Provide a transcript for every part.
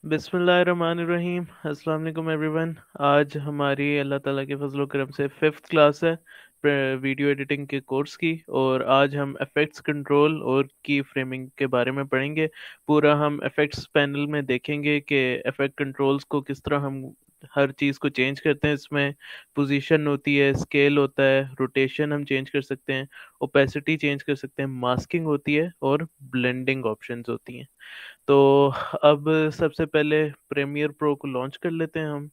बिस्मिल्लाहिर्रहमानिर्रहीम। अस्सलाम वालेकुम एवरीवन। आज हमारी अल्लाह ताला के फजल करम से फिफ्थ क्लास है वीडियो एडिटिंग के कोर्स की। और आज हम इफ़ेक्ट्स कंट्रोल और की फ्रेमिंग के बारे में पढ़ेंगे। पूरा हम इफ़ेक्ट्स पैनल में देखेंगे कि इफ़ेक्ट कंट्रोल्स को किस तरह हम हर चीज़ को चेंज करते हैं। इसमें पोजीशन होती है, स्केल होता है, रोटेशन हम चेंज कर सकते हैं, ओपेसिटी चेंज कर सकते हैं, मास्किंग होती है और ब्लेंडिंग ऑप्शंस होती हैं। तो अब सबसे पहले प्रीमियर प्रो को लॉन्च कर लेते हैं हम।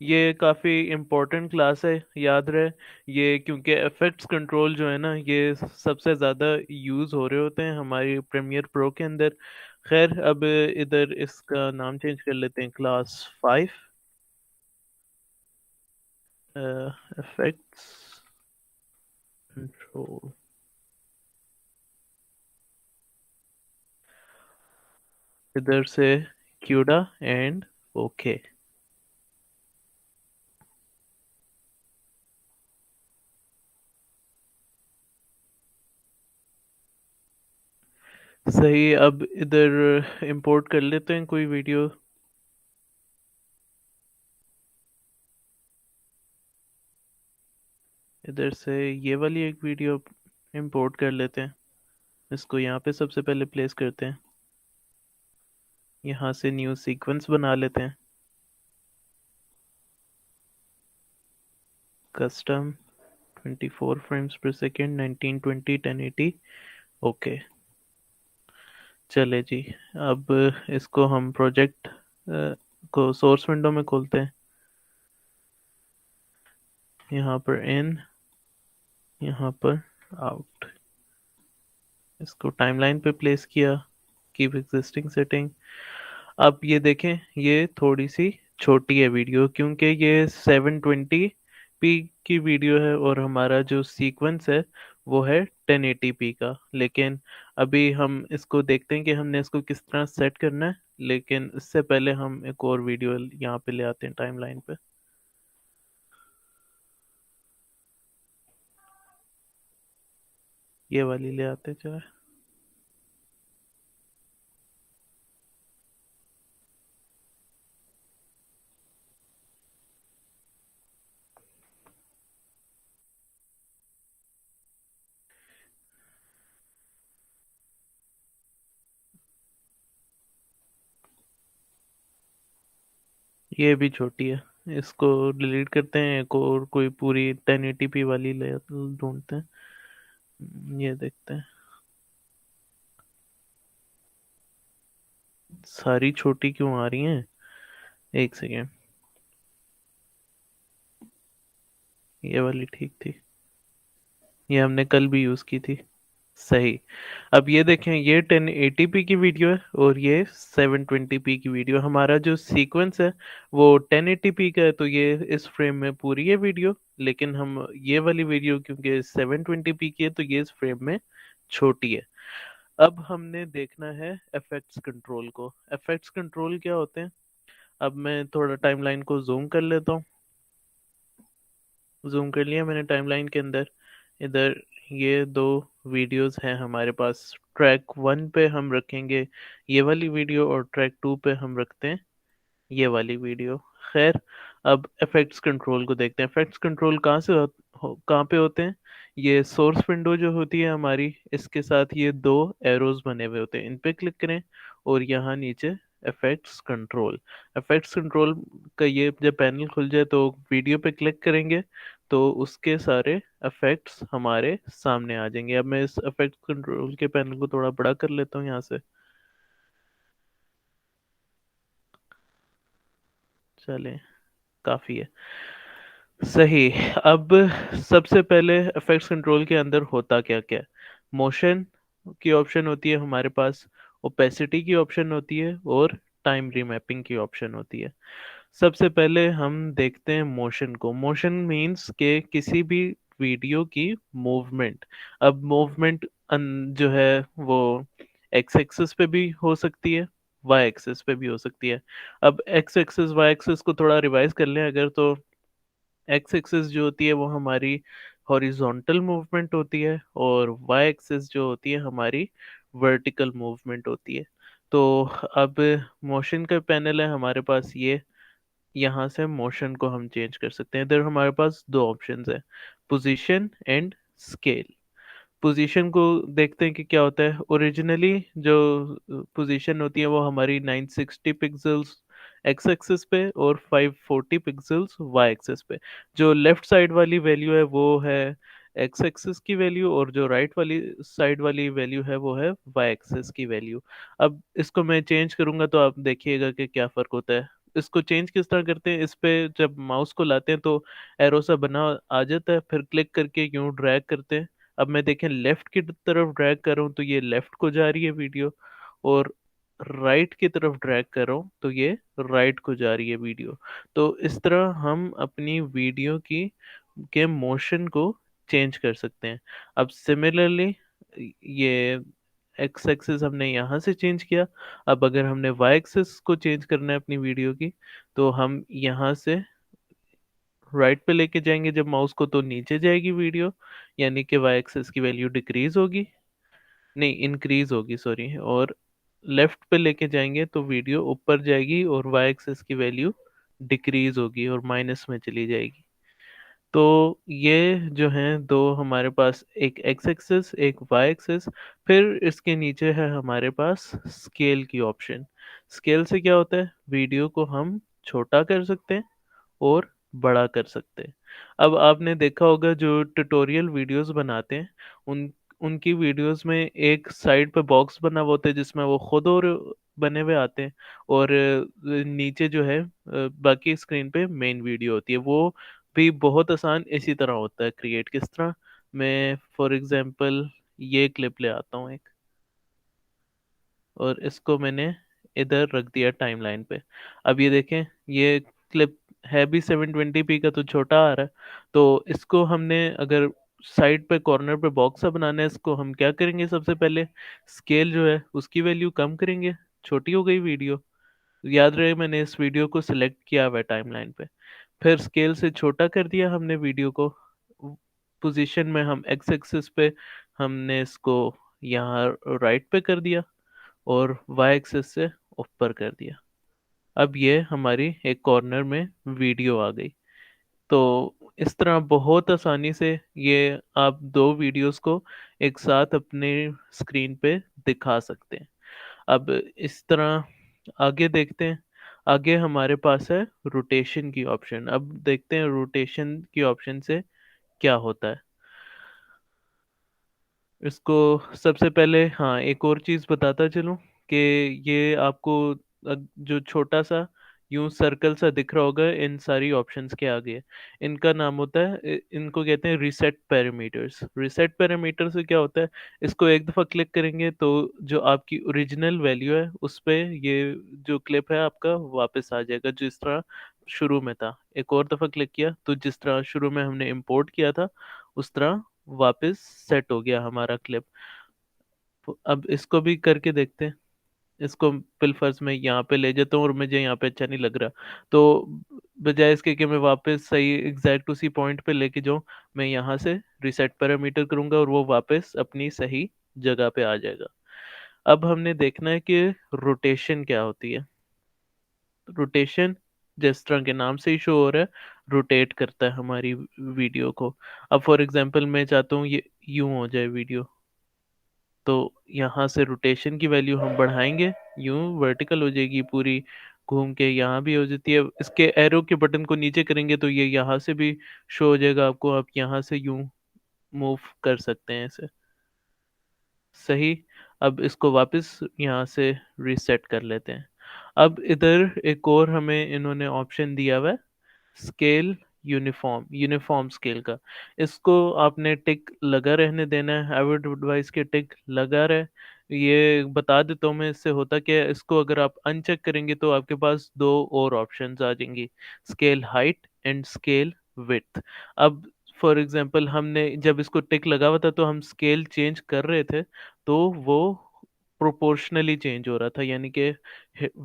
ये काफ़ी इम्पोर्टेंट क्लास है, याद रहे। ये क्योंकि इफेक्ट्स कंट्रोल जो है ना, ये सबसे ज़्यादा यूज़ हो रहे होते हैं हमारी प्रीमियर प्रो के अंदर। खैर, अब इधर इसका नाम चेंज कर लेते हैं, क्लास 5 इफेक्ट्स कंट्रोल। इधर से क्यूडा एंड ओके। सही, अब इधर इंपोर्ट कर लेते हैं कोई वीडियो। इधर से ये वाली एक वीडियो इंपोर्ट कर लेते हैं। इसको यहाँ पे सबसे पहले प्लेस करते हैं। यहाँ से न्यू सीक्वेंस बना लेते हैं, कस्टम 24 फ्रेम्स पर सेकेंड, 1920 1080। ओके, चले जी। अब इसको हम प्रोजेक्ट को सोर्स विंडो में खोलते हैं। यहाँ पर इन, यहाँ पर आउट। इसको टाइमलाइन पे प्लेस किया, कीप एग्जिस्टिंग सेटिंग। अब ये देखें, ये थोड़ी सी छोटी है वीडियो क्योंकि ये 720p की वीडियो है और हमारा जो सीक्वेंस है वो है 1080p का। लेकिन अभी हम इसको देखते हैं कि हमने इसको किस तरह सेट करना है। लेकिन इससे पहले हम एक और वीडियो यहाँ पे ले आते हैं टाइमलाइन पे। ये वाली ले आते हैं, चलो। ये भी छोटी है, इसको डिलीट करते हैं। एक और कोई पूरी 1080p वाली ले ढूंढते हैं। ये देखते हैं, सारी छोटी क्यों आ रही हैं। एक सेकेंड, ये वाली ठीक थी, ये हमने कल भी यूज की थी। सही। अब ये देखें, ये 1080p की वीडियो है और ये 720p की वीडियो। हमारा जो सीक्वेंस है वो 1080p का है, तो ये इस फ्रेम में पूरी है वीडियो। लेकिन हम ये वाली वीडियो क्योंकि 720p की है तो ये इस फ्रेम में छोटी है। अब हमने देखना है इफेक्ट्स कंट्रोल को। इफेक्ट्स कंट्रोल क्या होते हैं, अब मैं थोड़ा टाइमलाइन को जूम कर लेता हूँ। जूम कर लिया मैंने टाइमलाइन के अंदर। इधर ये दो वीडियोस हैं हमारे पास। ट्रैक 1 पे हम रखेंगे ये वाली वीडियो और ट्रैक 2 पे हम रखते हैं ये वाली वीडियो। खैर, अब इफेक्ट्स कंट्रोल को देखते हैं। इफेक्ट्स कंट्रोल कहाँ से कहाँ पे होते हैं। ये सोर्स विंडो जो होती है हमारी, इसके साथ ये दो एरोज बने हुए होते हैं, इन पे क्लिक करें और यहाँ नीचे इफेक्ट्स कंट्रोल। इफेक्ट्स कंट्रोल का ये जब पैनल खुल जाए तो वीडियो पे क्लिक करेंगे तो उसके सारे इफेक्ट्स हमारे सामने आ जाएंगे। अब मैं इस इफेक्ट्स कंट्रोल के पैनल को थोड़ा बड़ा कर लेता हूँ यहाँ से। चले, काफी है। सही। अब सबसे पहले इफेक्ट्स कंट्रोल के अंदर होता क्या क्या है। मोशन की ऑप्शन होती है हमारे पास, ओपेसिटी की ऑप्शन होती है और टाइम रीमैपिंग की ऑप्शन होती है। सबसे पहले हम देखते हैं मोशन को। मोशन मींस के किसी भी वीडियो की मूवमेंट। अब मूवमेंट जो है वो एक्स एक्सिस पे भी हो सकती है, वाई एक्सिस पे भी हो सकती है। अब एक्स एक्सिस वाई एक्सिस को थोड़ा रिवाइज कर लें अगर, तो एक्स एक्सिस जो होती है वो हमारी हॉरिजॉन्टल मूवमेंट होती है और वाई एक्सिस जो होती है हमारी वर्टिकल मूवमेंट होती है। तो अब मोशन का पैनल है हमारे पास ये, यहाँ से मोशन को हम चेंज कर सकते हैं। इधर हमारे पास दो ऑप्शंस है, पोजीशन एंड स्केल। पोजीशन को देखते हैं कि क्या होता है। ओरिजिनली जो पोजीशन होती है वो हमारी 960 पिक्सेल्स एक्स एक्सिस पे और 540 पिक्सेल्स वाई एक्सिस पे। जो लेफ्ट साइड वाली वैल्यू है वो है एक्स एक्सिस की वैल्यू, और जो राइट वाली साइड वाली वैल्यू है वो है वाई एक्सिस की वैल्यू। अब इसको मैं चेंज करूंगा तो आप देखिएगा कि क्या फर्क होता है। इसको चेंज किस तरह करते हैं, इस पे जब माउस को लाते हैं तो एरो सा बना आ जाता है, फिर क्लिक करके यूं ड्रैग करते हैं। अब मैं देखें लेफ्ट की तरफ ड्रैग कर रहा हूँ तो ये लेफ्ट को जा रही है वीडियो, और राइट की तरफ ड्रैग कर रहा हूँ तो ये राइट को जा रही है वीडियो। तो इस तरह हम अपनी वीडियो की के मोशन को चेंज कर सकते हैं। अब सिमिलरली ये एक्स एक्सिस हमने यहाँ से चेंज किया। अब अगर हमने वाई एक्सिस को चेंज करना है अपनी वीडियो की, तो हम यहाँ से राइट पे लेके जाएंगे जब माउस को तो नीचे जाएगी वीडियो, यानी कि वाई एक्सिस की वैल्यू डिक्रीज होगी, नहीं इंक्रीज होगी सॉरी। और लेफ्ट पे लेके जाएंगे तो वीडियो ऊपर जाएगी और वाई एक्सिस की वैल्यू डिक्रीज होगी और माइनस में चली जाएगी। तो ये जो हैं दो हमारे पास, एक एक्स एक्सिस एक वाई एक्सिस। फिर इसके नीचे है हमारे पास स्केल की ऑप्शन। स्केल से क्या होता है, वीडियो को हम छोटा कर सकते हैं और बड़ा कर सकते हैं। अब आपने देखा होगा जो ट्यूटोरियल वीडियोस बनाते हैं उन उनकी वीडियोस में एक साइड पे बॉक्स बना हुआ होता है जिसमें वो खुद और बने हुए आते हैं, और नीचे जो है बाकी स्क्रीन पे मेन वीडियो होती है। वो भी बहुत आसान इसी तरह होता है क्रिएट। किस तरह, मैं फॉर एग्जांपल ये क्लिप ले आता हूँ एक, और इसको मैंने इधर रख दिया टाइमलाइन पे। अब ये देखें ये क्लिप है भी 720p का तो छोटा आ रहा है। तो इसको हमने अगर साइड पे कॉर्नर पे बॉक्स सा बनाना है, इसको हम क्या करेंगे, सबसे पहले स्केल जो है उसकी वैल्यू कम करेंगे, छोटी हो गई वीडियो। याद रहे मैंने इस वीडियो को सिलेक्ट किया हुआ है टाइमलाइन पे। फिर स्केल से छोटा कर दिया हमने वीडियो को, पोजीशन में हम एक्स एक्सिस पे हमने इसको यहाँ राइट पे कर दिया, और वाई एक्सिस से ऊपर कर दिया। अब ये हमारी एक कॉर्नर में वीडियो आ गई। तो इस तरह बहुत आसानी से ये आप दो वीडियोस को एक साथ अपने स्क्रीन पे दिखा सकते हैं। अब इस तरह आगे देखते हैं। आगे हमारे पास है रोटेशन की ऑप्शन। अब देखते हैं रोटेशन की ऑप्शन से क्या होता है। इसको सबसे पहले हाँ एक और चीज़ बताता चलूं कि ये आपको जो छोटा सा यूं सर्कल सा दिख रहा होगा इन सारी ऑप्शंस के आगे, इनका नाम होता है इनको कहते हैं रीसेट पैरामीटर्स। रीसेट पैरामीटर से क्या होता है, इसको एक दफ़ा क्लिक करेंगे तो जो आपकी ओरिजिनल वैल्यू है उस पे ये जो क्लिप है आपका वापस आ जाएगा जिस तरह शुरू में था। एक और दफ़ा क्लिक किया तो जिस तरह शुरू में हमने इंपोर्ट किया था उस तरह वापस सेट हो गया हमारा क्लिप। अब इसको भी करके देखते हैं। इसको पिलफर्स में यहाँ पे ले जाता हूँ और मुझे यहाँ पे अच्छा नहीं लग रहा, तो बजाय इसके कि मैं वापस सही एग्जैक्ट उसी पॉइंट पे लेके जाऊँ, मैं यहाँ से रिसेट पैरामीटर करूंगा और वो वापस अपनी सही जगह पे आ जाएगा। अब हमने देखना है कि रोटेशन क्या होती है। रोटेशन जिस तरह के नाम से ही शो हो रहा है, रोटेट करता है हमारी वीडियो को। अब फॉर एग्जांपल मैं चाहता हूँ ये यूं हो जाए वीडियो, तो यहाँ से रोटेशन की वैल्यू हम बढ़ाएंगे, यूं वर्टिकल हो जाएगी पूरी, घूम के यहाँ भी हो जाती है। इसके एरो के बटन को नीचे करेंगे तो ये यहाँ से भी शो हो जाएगा आपको, आप यहाँ से यूं मूव कर सकते हैं इसे। सही। अब इसको वापस यहाँ से रीसेट कर लेते हैं। अब इधर एक और हमें इन्होंने ऑप्शन दिया हुआ है, स्केल यूनिफॉर्म, यूनिफॉर्म स्केल का। इसको आपने टिक लगा रहने देना है। आई वुड एडवाइस के टिक लगा रहे। ये बता देता हूँ मैं इससे होता क्या है। इसको अगर आप अनचेक करेंगे तो आपके पास दो और ऑप्शंस आ जाएंगी, scale height and scale width. अब फॉर एग्जांपल हमने जब इसको टिक लगा हुआ था तो हम स्केल चेंज कर रहे थे तो वो प्रोपोर्शनली चेंज हो रहा था, यानी कि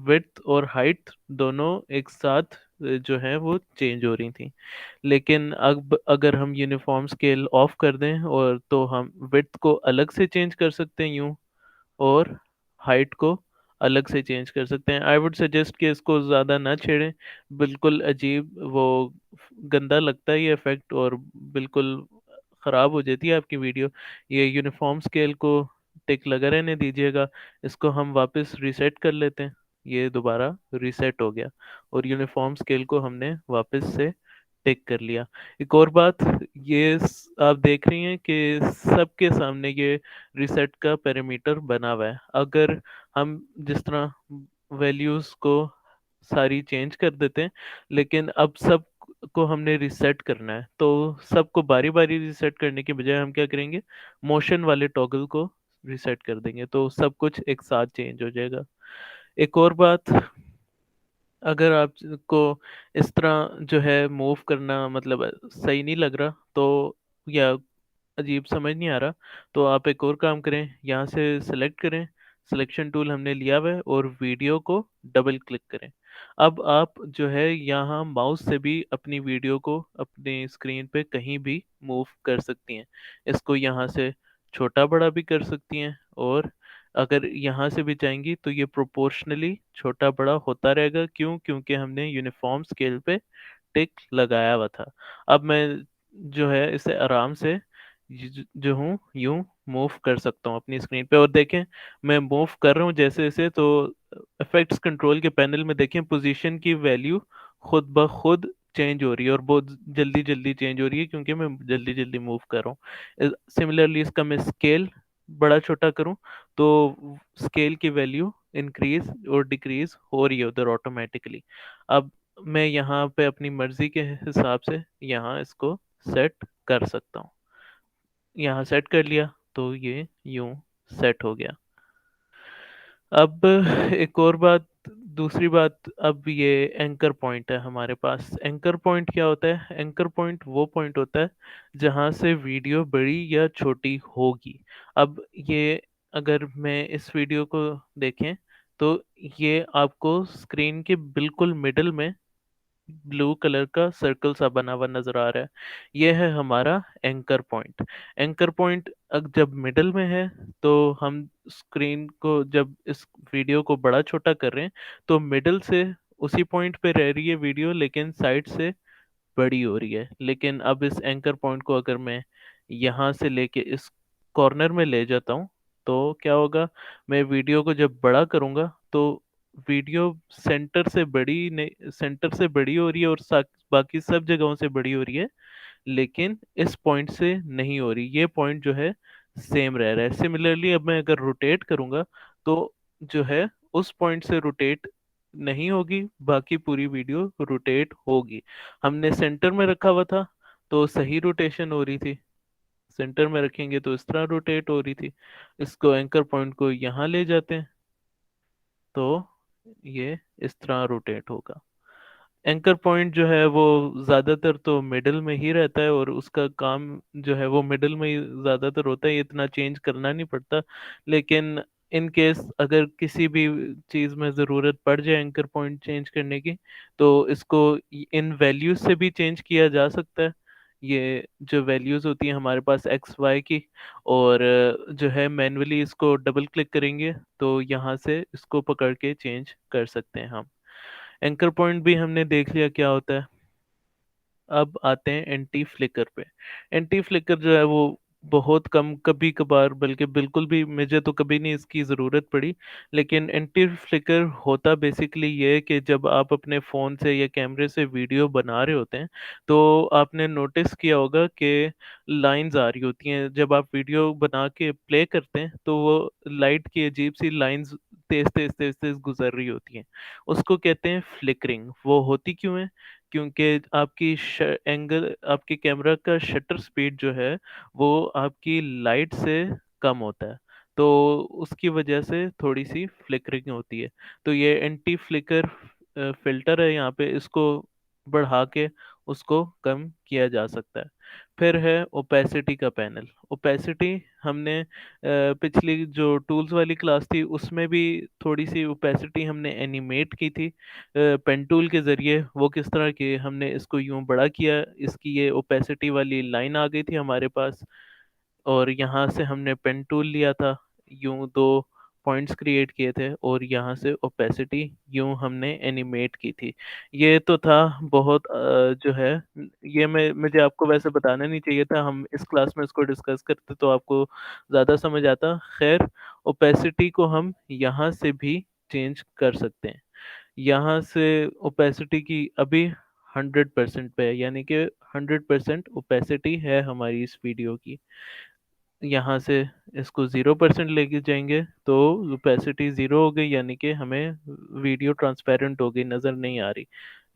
विड्थ और हाइट दोनों एक साथ जो है वो चेंज हो रही थी। लेकिन अब अगर हम यूनिफॉर्म स्केल ऑफ कर दें और तो हम विड्थ को अलग से चेंज कर सकते हैं यूं, और हाइट को अलग से चेंज कर सकते हैं। आई वुड सजेस्ट कि इसको ज़्यादा ना छेड़ें, बिल्कुल अजीब वो गंदा लगता है ये इफेक्ट, और बिल्कुल ख़राब हो जाती है आपकी वीडियो। ये यूनिफॉर्म स्केल को टिक लगा रहने दीजिएगा। इसको हम वापस रीसेट कर लेते हैं। ये दोबारा रीसेट हो गया और यूनिफॉर्म स्केल को हमने वापस से टिक कर लिया। एक और बात, ये आप देख रही हैं कि सबके सामने ये रीसेट का पैरामीटर बना हुआ है। अगर हम जिस तरह वैल्यूज को सारी चेंज कर देते हैं, लेकिन अब सब को हमने रिसेट करना है, तो सबको बारी बारी रिसेट करने के बजाय हम क्या करेंगे, मोशन वाले टॉगल को रिसेट कर देंगे, तो सब कुछ एक साथ चेंज हो जाएगा। एक और बात, अगर आपको इस तरह जो है मूव करना मतलब सही नहीं लग रहा, तो या अजीब समझ नहीं आ रहा, तो आप एक और काम करें, यहाँ से सेलेक्ट करें, सिलेक्शन टूल हमने लिया हुआ है, और वीडियो को डबल क्लिक करें। अब आप जो है यहाँ माउस से भी अपनी वीडियो को अपनी स्क्रीन पे कहीं भी मूव कर सकती हैं। इसको यहाँ से छोटा बड़ा भी कर सकती हैं, और अगर यहाँ से भी चाहेंगी तो ये प्रोपोर्शनली छोटा बड़ा होता रहेगा। क्यों? क्योंकि हमने यूनिफॉर्म स्केल पे टिक लगाया हुआ था। अब मैं जो है इसे आराम से जो हूँ यूं मूव कर सकता हूँ अपनी स्क्रीन पे, और देखें मैं मूव कर रहा हूँ जैसे जैसे, तो इफेक्ट्स कंट्रोल के पैनल में देखें पोजीशन की वैल्यू खुद ब खुद चेंज हो रही है, और बहुत जल्दी जल्दी चेंज हो रही है क्योंकि मैं जल्दी जल्दी मूव कर रहा हूँ। सिमिलरली इसका मैं स्केल बड़ा छोटा करूँ, तो स्केल की वैल्यू इंक्रीज और डिक्रीज हो रही है उधर ऑटोमेटिकली। अब मैं यहाँ पे अपनी मर्जी के हिसाब से यहाँ इसको सेट कर सकता हूँ। यहाँ सेट कर लिया तो ये यूं सेट हो गया। अब एक और बात, दूसरी बात, अब ये एंकर पॉइंट है हमारे पास। एंकर पॉइंट क्या होता है? एंकर पॉइंट वो पॉइंट होता है जहाँ से वीडियो बड़ी या छोटी होगी। अब ये अगर मैं इस वीडियो को देखें, तो ये आपको स्क्रीन के बिल्कुल मिडल में ब्लू कलर का सर्कल सा बना हुआ नजर आ रहा है। ये है हमारा एंकर पॉइंट। एंकर पॉइंट जब मिडल में है, तो हम स्क्रीन को जब इस वीडियो को बड़ा छोटा कर रहे हैं, तो मिडल से उसी पॉइंट पे रह रही है वीडियो, लेकिन साइड से बड़ी हो रही है। लेकिन अब इस एंकर पॉइंट को अगर मैं यहाँ से लेके इस कॉर्नर में ले जाता हूँ, तो क्या होगा, मैं वीडियो को जब बड़ा करूँगा तो वीडियो सेंटर से बड़ी हो रही है, और बाकी सब जगहों से बड़ी हो रही है, लेकिन इस पॉइंट से नहीं हो रही। ये पॉइंट जो है सेम रह रहा है। सिमिलरली अब मैं अगर रोटेट करूंगा, तो जो है उस पॉइंट से रोटेट नहीं होगी, बाकी पूरी वीडियो रोटेट होगी। हमने सेंटर में रखा हुआ था तो सही रोटेशन हो रही थी, सेंटर में रखेंगे तो इस तरह रोटेट हो रही थी। इसको एंकर पॉइंट को यहाँ ले जाते हैं, तो ये इस तरह रोटेट होगा। एंकर पॉइंट जो है वो ज्यादातर तो मिडल में ही रहता है, और उसका काम जो है वो मिडल में ही ज्यादातर होता है, ये इतना चेंज करना नहीं पड़ता। लेकिन इन केस अगर किसी भी चीज में जरूरत पड़ जाए एंकर पॉइंट चेंज करने की, तो इसको इन वैल्यूज से भी चेंज किया जा सकता है। ये जो वैल्यूज होती हैं हमारे पास एक्स वाई की, और जो है मैन्युअली इसको डबल क्लिक करेंगे तो यहाँ से इसको पकड़ के चेंज कर सकते हैं हम। एंकर पॉइंट भी हमने देख लिया क्या होता है। अब आते हैं एंटी फ्लिकर पे। एंटी फ्लिकर जो है वो बहुत कम, कभी कभार, बल्कि बिल्कुल भी, मुझे तो कभी नहीं इसकी ज़रूरत पड़ी। लेकिन एंटी फ्लिकर होता बेसिकली ये है कि जब आप अपने फ़ोन से या कैमरे से वीडियो बना रहे होते हैं, तो आपने नोटिस किया होगा कि लाइंस आ रही होती हैं। जब आप वीडियो बना के प्ले करते हैं तो वो लाइट की अजीब सी लाइंस तेज तेज तेज तेज गुजर रही होती हैं। उसको कहते हैं फ्लिकरिंग। वो होती क्यों है? क्योंकि आपकी कैमरा का शटर स्पीड जो है वो आपकी लाइट से कम होता है, तो उसकी वजह से थोड़ी सी फ्लिकरिंग होती है। तो ये एंटी फ्लिकर फिल्टर है यहाँ पे, इसको बढ़ा के उसको कम किया जा सकता है। फिर है ओपेसिटी का पैनल। ओपेसिटी हमने पिछली जो टूल्स वाली क्लास थी उसमें भी थोड़ी सी ओपेसिटी हमने एनिमेट की थी पेन टूल के ज़रिए। वो किस तरह की, हमने इसको यूं बड़ा किया, इसकी ये ओपेसिटी वाली लाइन आ गई थी हमारे पास, और यहाँ से हमने पेन टूल लिया था, यूं दो पॉइंट्स क्रिएट किए थे और यहाँ से ओपेसिटी यूं हमने एनिमेट की थी। ये तो था बहुत जो है, ये मैं मुझे आपको वैसे बताना नहीं चाहिए था, हम इस क्लास में इसको डिस्कस करते तो आपको ज़्यादा समझ आता। खैर, ओपेसिटी को हम यहाँ से भी चेंज कर सकते हैं। यहाँ से ओपेसिटी की अभी 100% पे है, यानी कि 100% ओपेसिटी है हमारी इस वीडियो की। यहाँ से इसको 0% लेके जाएंगे तो ओपेसिटी 0 हो गई, यानी कि हमें वीडियो ट्रांसपेरेंट हो गई, नज़र नहीं आ रही।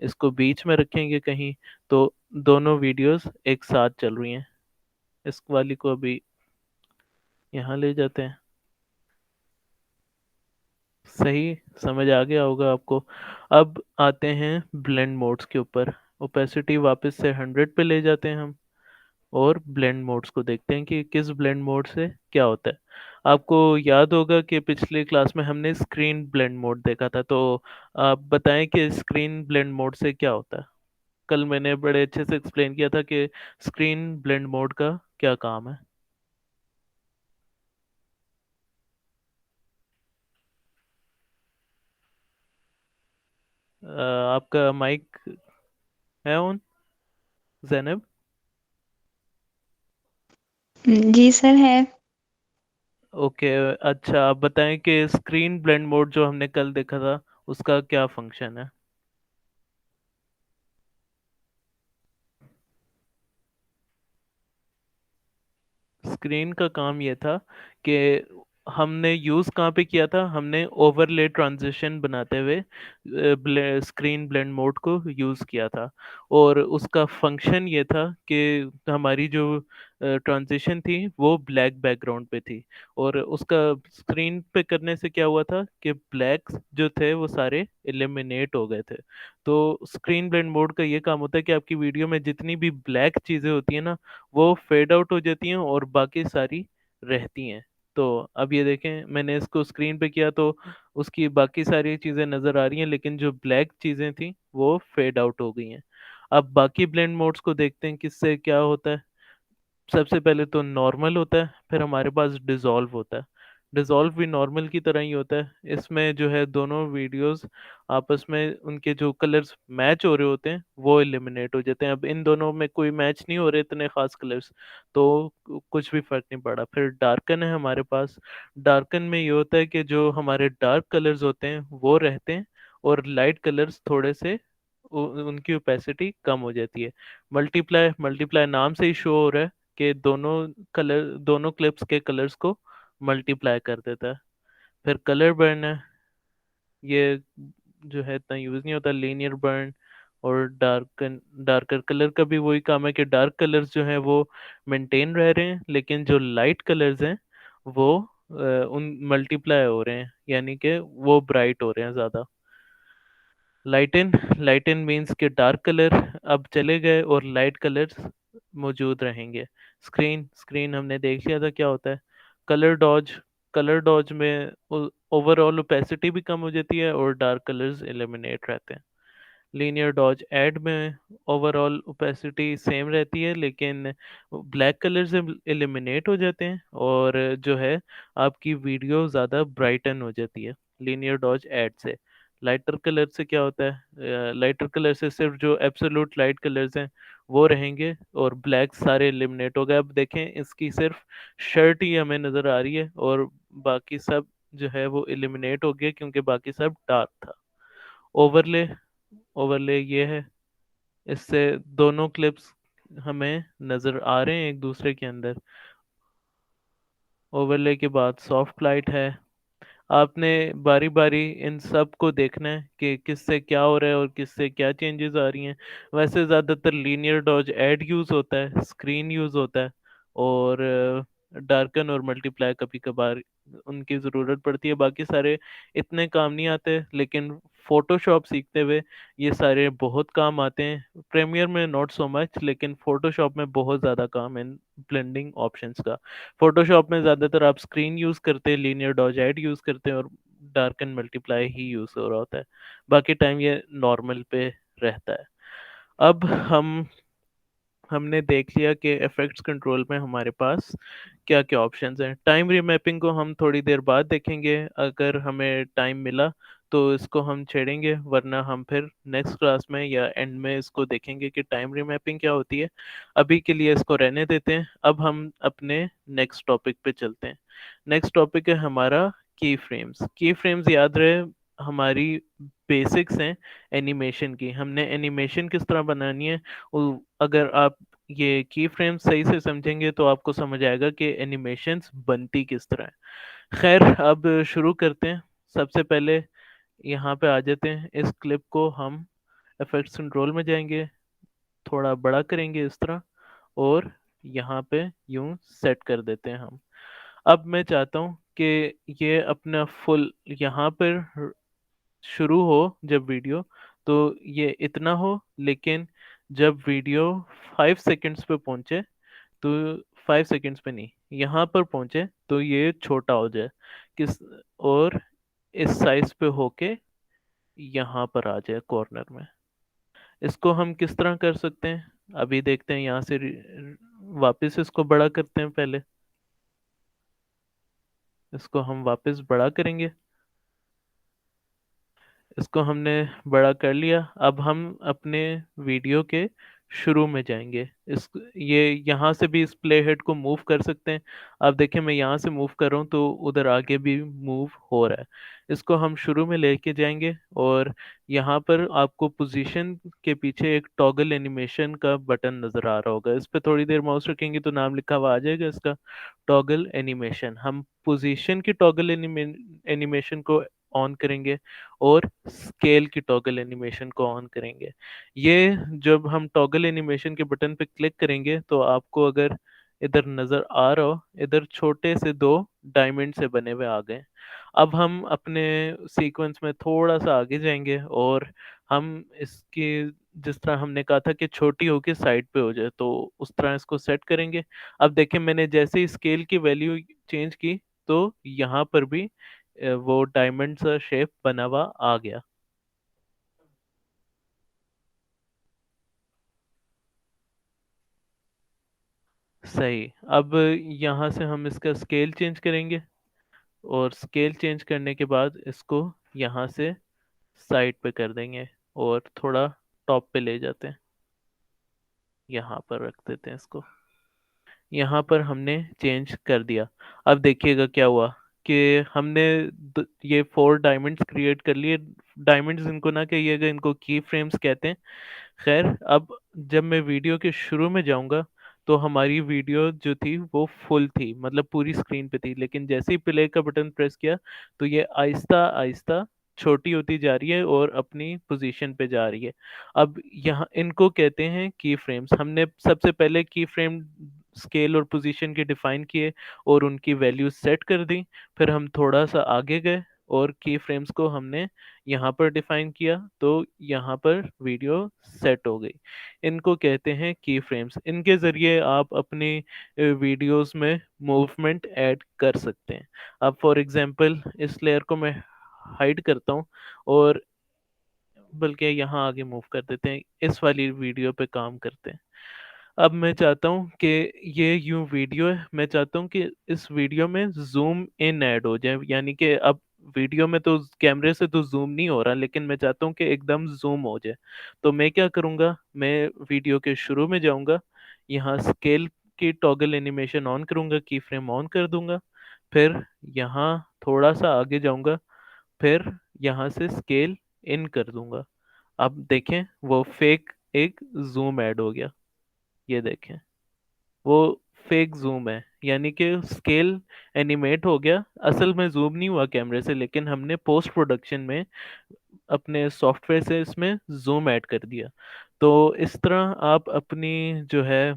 इसको बीच में रखेंगे कहीं तो दोनों वीडियोस एक साथ चल रही हैं। इस वाली को अभी यहाँ ले जाते हैं। सही समझ आ गया होगा आपको। अब आते हैं ब्लेंड मोड्स के ऊपर। ओपेसिटी वापस से 100 पे ले जाते हैं हम, और ब्लेंड मोड्स को देखते हैं कि किस ब्लेंड मोड से क्या होता है। आपको याद होगा कि पिछले क्लास में हमने स्क्रीन ब्लेंड मोड देखा था, तो आप बताएं कि स्क्रीन ब्लेंड मोड से क्या होता है। कल मैंने बड़े अच्छे से एक्सप्लेन किया था कि स्क्रीन ब्लेंड मोड का क्या काम है। आपका माइक है ऑन, जैनब? जी सर है। ओके। अच्छा, आप बताएं कि स्क्रीन ब्लेंड मोड जो हमने कल देखा था उसका क्या फंक्शन है। स्क्रीन का काम ये था कि हमने यूज़ कहाँ पे किया था, हमने ओवरले ट्रांजिशन बनाते हुए स्क्रीन ब्लेंड मोड को यूज़ किया था। और उसका फंक्शन ये था कि हमारी जो ट्रांजिशन थी वो ब्लैक बैकग्राउंड पे थी, और उसका स्क्रीन पे करने से क्या हुआ था कि ब्लैक्स जो थे वो सारे एलिमिनेट हो गए थे। तो स्क्रीन ब्लेंड मोड का ये काम होता है कि आपकी वीडियो में जितनी भी ब्लैक चीज़ें होती है ना, वो फेड आउट हो जाती हैं और बाकी सारी रहती हैं। तो अब ये देखें, मैंने इसको स्क्रीन पे किया तो उसकी बाकी सारी चीज़ें नज़र आ रही हैं, लेकिन जो ब्लैक चीज़ें थी वो फेड आउट हो गई हैं। अब बाकी ब्लेंड मोड्स को देखते हैं किससे क्या होता है। सबसे पहले तो नॉर्मल होता है, फिर हमारे पास डिसॉल्व होता है। डिसॉल्व भी नॉर्मल की तरह ही होता है। इसमें जो है दोनों वीडियोस आपस में उनके जो कलर्स मैच हो रहे होते हैं वो एलिमिनेट हो जाते हैं। अब इन दोनों में कोई मैच नहीं हो रहे इतने खास कलर्स, तो कुछ भी फर्क नहीं पड़ा। फिर डार्कन है हमारे पास। डार्कन में ये होता है कि जो हमारे डार्क कलर्स होते हैं वो रहते हैं, और लाइट कलर्स थोड़े से उनकी ओपेसिटी कम हो जाती है। मल्टीप्लाई, मल्टीप्लाई नाम से ही शो हो रहा है कि दोनों कलर, दोनों क्लिप्स के कलर्स को मल्टीप्लाई कर देता है। फिर कलर बर्न है, ये जो है इतना यूज नहीं होता, लीनियर बर्न। और डार्कर कलर का भी वही काम है कि डार्क कलर्स जो हैं वो मेंटेन रह रहे हैं, लेकिन जो लाइट कलर्स हैं वो उन मल्टीप्लाई हो रहे हैं, यानी कि वो ब्राइट हो रहे हैं ज़्यादा। लाइटन, लाइटन मीन्स के डार्क कलर अब चले गए और लाइट कलर्स मौजूद रहेंगे। स्क्रीन, स्क्रीन हमने देख लिया था क्या होता है। कलर डॉज, कलर डॉज में ओवरऑल ओपेसिटी भी कम हो जाती है और डार्क कलर्स एलिमिनेट रहते हैं। लीनियर डॉज ऐड में ओवरऑल ओपेसिटी सेम रहती है, लेकिन ब्लैक कलर से एलिमिनेट हो जाते हैं, और जो है आपकी वीडियो ज़्यादा ब्राइटन हो जाती है लीनियर डॉज ऐड से। लाइटर कलर से क्या होता है, लाइटर कलर से सिर्फ जो एब्सोल्यूट लाइट कलर्स हैं वो रहेंगे, और ब्लैक सारे एलिमिनेट हो गए। अब देखें, इसकी सिर्फ शर्ट ही हमें नज़र आ रही है और बाकी सब जो है वो एलिमिनेट हो गया क्योंकि बाकी सब डार्क था। ओवरले, ओवरले ये है, इससे दोनों क्लिप्स हमें नज़र आ रहे हैं एक दूसरे के अंदर। ओवरले के बाद सॉफ्ट लाइट है। आपने बारी बारी इन सब को देखना है कि किससे क्या हो रहा है और किससे क्या चेंजेस आ रही हैं। वैसे ज़्यादातर लीनियर डॉज ऐड यूज़ होता है, स्क्रीन यूज़ होता है, और डार्कन और मल्टीप्लाई कभी कभार उनकी ज़रूरत पड़ती है। बाकी सारे इतने काम नहीं आते, लेकिन फोटोशॉप सीखते हुए ये सारे बहुत काम आते हैं। प्रीमियर में नॉट सो मच, लेकिन फोटोशॉप में बहुत ज़्यादा काम है ब्लेंडिंग ऑप्शंस का। फोटोशॉप में ज़्यादातर आप स्क्रीन यूज़ करते हैं, लीनियर डॉजाइड यूज़ करते हैं, और dark and multiply he use हो रहा होता है। बाकी टाइम ये नॉर्मल पे रहता है। अब हमने देख लिया कि इफेक्ट्स कंट्रोल में हमारे पास क्या क्या ऑप्शंस हैं। टाइम रीमैपिंग को हम थोड़ी देर बाद देखेंगे, अगर हमें टाइम मिला तो इसको हम छेड़ेंगे, वरना हम फिर नेक्स्ट क्लास में या एंड में इसको देखेंगे कि टाइम रीमैपिंग क्या होती है। अभी के लिए इसको रहने देते हैं। अब हम अपने नेक्स्ट टॉपिक पे चलते हैं। नेक्स्ट टॉपिक है हमारा की फ्रेम्स। की फ्रेम्स याद रहे हमारी बेसिक्स हैं एनिमेशन की। हमने एनिमेशन किस तरह बनानी है, अगर आप ये की फ्रेम सही से समझेंगे तो आपको समझ आएगा कि एनिमेशंस बनती किस तरह है। खैर, अब शुरू करते हैं। सबसे पहले यहाँ पे आ जाते हैं। इस क्लिप को हम इफेक्ट्स कंट्रोल में जाएंगे, थोड़ा बड़ा करेंगे इस तरह, और यहाँ पे यूं सेट कर देते हैं हम। अब मैं चाहता हूँ कि ये अपना फुल यहाँ पर शुरू हो जब वीडियो, तो ये इतना हो, लेकिन जब वीडियो 5 सेकंड्स पे पहुंचे तो 5 सेकंड्स पे नहीं, यहाँ पर पहुंचे तो ये छोटा हो जाए किस, और इस साइज पे होके यहाँ पर आ जाए कॉर्नर में। इसको हम किस तरह कर सकते हैं, अभी देखते हैं। यहाँ से वापस इसको बड़ा करते हैं पहले। इसको हम वापस बड़ा करेंगे। इसको हमने बड़ा कर लिया। अब हम अपने वीडियो के शुरू में जाएंगे। इस ये यहाँ से भी इस प्ले हेड को मूव कर सकते हैं। अब देखिए, मैं यहाँ से मूव कर रहा हूँ तो उधर आगे भी मूव हो रहा है। इसको हम शुरू में लेके जाएंगे, और यहाँ पर आपको पोजीशन के पीछे एक टॉगल एनिमेशन का बटन नजर आ रहा होगा। इस पर थोड़ी देर माउस रखेंगे तो नाम लिखा हुआ आ जाएगा इसका, टॉगल एनिमेशन। हम पोजीशन की टॉगल एनिमेशन को ऑन करेंगे, और स्केल की टॉगल एनिमेशन को ऑन करेंगे। ये जब हम टॉगल एनिमेशन के बटन पे क्लिक करेंगे तो आपको अगर इधर नजर आ रहा हो, इधर छोटे से दो डायमंड से बने हुए आ गए। अब हम अपने सीक्वेंस में थोड़ा सा आगे जाएंगे, और हम इसकी, जिस तरह हमने कहा था कि छोटी होके साइड पे हो जाए, तो उस तरह इसको सेट करेंगे। अब देखें, मैंने जैसे ही स्केल की वैल्यू चेंज की तो यहाँ पर भी वो डायमंड सा शेप बना हुआ आ गया। सही। अब यहाँ से हम इसका स्केल चेंज करेंगे, और स्केल चेंज करने के बाद इसको यहाँ से साइड पे कर देंगे, और थोड़ा टॉप पे ले जाते हैं। यहाँ पर रख देते हैं इसको। यहाँ पर हमने चेंज कर दिया। अब देखिएगा क्या हुआ कि हमने ये 4 डायमंड्स क्रिएट कर लिए। डायमंड्स इनको ना कहिएगा, इनको की फ्रेम्स कहते हैं। खैर, अब जब मैं वीडियो के शुरू में जाऊंगा तो हमारी वीडियो जो थी वो फुल थी, मतलब पूरी स्क्रीन पे थी। लेकिन जैसे ही प्ले का बटन प्रेस किया तो ये आहिस्ता आहिस्ता छोटी होती जा रही है और अपनी पोजीशन पे जा रही है। अब यहाँ इनको कहते हैं की फ्रेम्स। हमने सबसे पहले की फ्रेम स्केल और पोजीशन के डिफाइन किए और उनकी वैल्यू सेट कर दी। फिर हम थोड़ा सा आगे गए और की फ्रेम्स को हमने यहाँ पर डिफाइन किया, तो यहाँ पर वीडियो सेट हो गई। इनको कहते हैं की फ्रेम्स। इनके ज़रिए आप अपनी वीडियोस में मूवमेंट ऐड कर सकते हैं। अब फॉर एग्जांपल इस लेयर को मैं हाइड करता हूँ, और बल्कि यहाँ आगे मूव कर देते हैं, इस वाली वीडियो पे काम करते हैं। अब मैं चाहता हूँ कि ये यूं वीडियो है, मैं चाहता हूँ कि इस वीडियो में जूम इन ऐड हो जाए। यानी कि अब वीडियो में तो कैमरे से तो जूम नहीं हो रहा, लेकिन मैं चाहता हूँ कि एकदम जूम हो जाए। तो मैं क्या करूँगा, मैं वीडियो के शुरू में जाऊँगा, यहाँ स्केल की टॉगल एनिमेशन ऑन करूँगा, की फ्रेम ऑन कर दूंगा। फिर यहाँ थोड़ा सा आगे जाऊँगा, फिर यहाँ से स्केल इन कर दूंगा। अब देखें, वो फेक एक जूम ऐड हो गया। ये देखें, वो फेक जूम है, यानी कि स्केल एनिमेट हो गया। असल में जूम नहीं हुआ कैमरे से, लेकिन हमने पोस्ट प्रोडक्शन में अपने सॉफ्टवेयर से इसमें जूम ऐड कर दिया। तो इस तरह आप अपनी जो है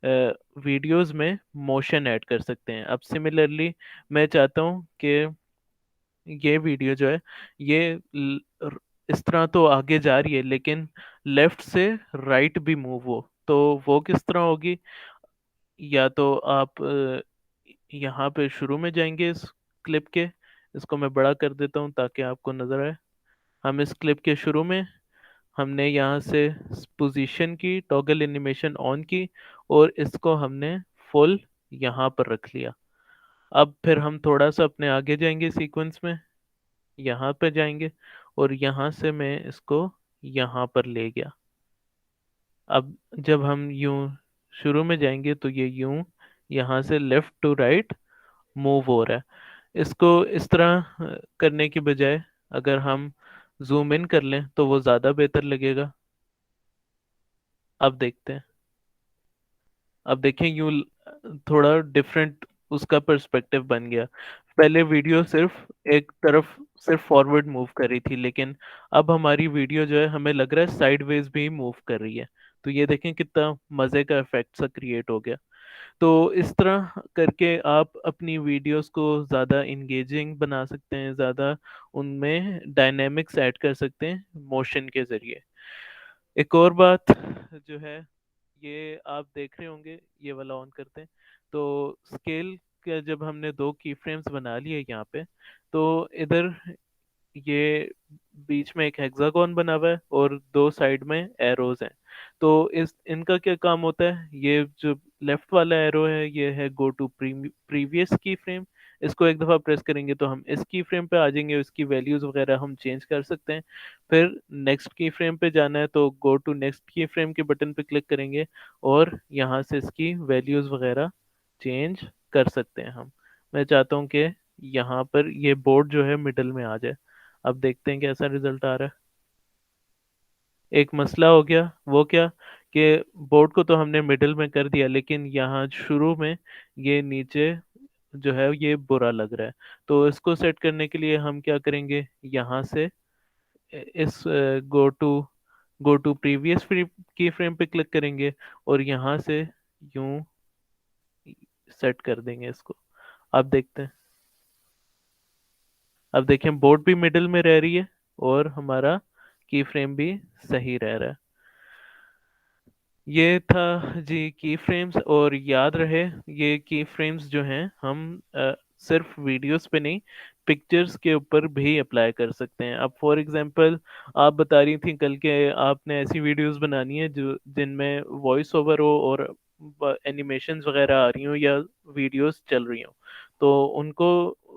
वीडियोस में मोशन ऐड कर सकते हैं। अब सिमिलरली मैं चाहता हूँ कि ये वीडियो जो है ये इस तरह तो आगे जा रही है, लेकिन लेफ्ट से राइट भी मूव हो, तो वो किस तरह होगी? या तो आप यहाँ पे शुरू में जाएंगे इस क्लिप के, इसको मैं बड़ा कर देता हूँ ताकि आपको नजर आए। हम इस क्लिप के शुरू में हमने यहाँ से पोजीशन की, टॉगल एनिमेशन ऑन की, और इसको हमने फुल यहाँ पर रख लिया। अब फिर हम थोड़ा सा अपने आगे जाएंगे सीक्वेंस में, यहाँ पे जाएंगे, और यहाँ से मैं इसको यहाँ पर ले गया। अब जब हम यूं शुरू में जाएंगे तो ये यूं यहाँ से लेफ्ट टू राइट मूव हो रहा है। इसको इस तरह करने की बजाय अगर हम जूम इन कर लें तो वो ज़्यादा बेहतर लगेगा। अब देखते हैं। अब देखें यूं थोड़ा डिफरेंट उसका पर्सपेक्टिव बन गया। पहले वीडियो सिर्फ एक तरफ, सिर्फ फॉरवर्ड मूव कर रही थी, लेकिन अब हमारी वीडियो जो है हमें लग रहा है साइडवेज भी मूव कर रही है। तो ये देखें कितना मज़े का इफेक्ट सा क्रिएट हो गया। तो इस तरह करके आप अपनी वीडियोस को ज़्यादा इंगेजिंग बना सकते हैं, ज़्यादा उनमें डायनेमिक्स ऐड कर सकते हैं मोशन के ज़रिए। एक और बात जो है, ये आप देख रहे होंगे, ये वाला ऑन करते हैं तो स्केल का जब हमने दो की फ्रेम्स बना लिए यहाँ पे, तो इधर ये बीच में एक हेक्सागोन बना हुआ है और दो साइड में एरोज हैं। तो इस इनका क्या काम होता है? ये जो लेफ्ट वाला एरो है ये है गो टू प्रीवियस की फ्रेम। इसको एक दफ़ा प्रेस करेंगे तो हम इस की फ्रेम पे आ जाएंगे, इसकी वैल्यूज वगैरह हम चेंज कर सकते हैं। फिर नेक्स्ट की फ्रेम पे जाना है तो गो टू नेक्स्ट की फ्रेम के बटन पे क्लिक करेंगे और यहाँ से इसकी वैल्यूज वगैरह चेंज कर सकते हैं हम। मैं चाहता हूँ कि यहाँ पर ये बोर्ड जो है मिडल में आ जाए। अब देखते हैं कैसा रिजल्ट आ रहा है। एक मसला हो गया, वो क्या कि बोर्ड को तो हमने मिडिल में कर दिया, लेकिन यहाँ शुरू में ये नीचे जो है ये बुरा लग रहा है। तो इसको सेट करने के लिए हम क्या करेंगे, यहाँ से इस गो टू प्रीवियस की फ्रेम पे क्लिक करेंगे और यहाँ से यूं सेट कर देंगे इसको। अब देखते हैं। अब देखें बोर्ड भी मिडिल में रह रही है और हमारा की फ्रेम भी सही रह रहा है। ये था जी की फ्रेम्स। और याद रहे, ये की फ्रेम्स जो हैं हम सिर्फ वीडियोस पे नहीं, पिक्चर्स के ऊपर भी अप्लाई कर सकते हैं। अब फॉर एग्जांपल आप बता रही थी कल के आपने ऐसी वीडियोस बनानी है जो जिनमें वॉइस ओवर हो और एनिमेशंस वगैरह आ रही हो या वीडियोस चल रही हो, तो उनको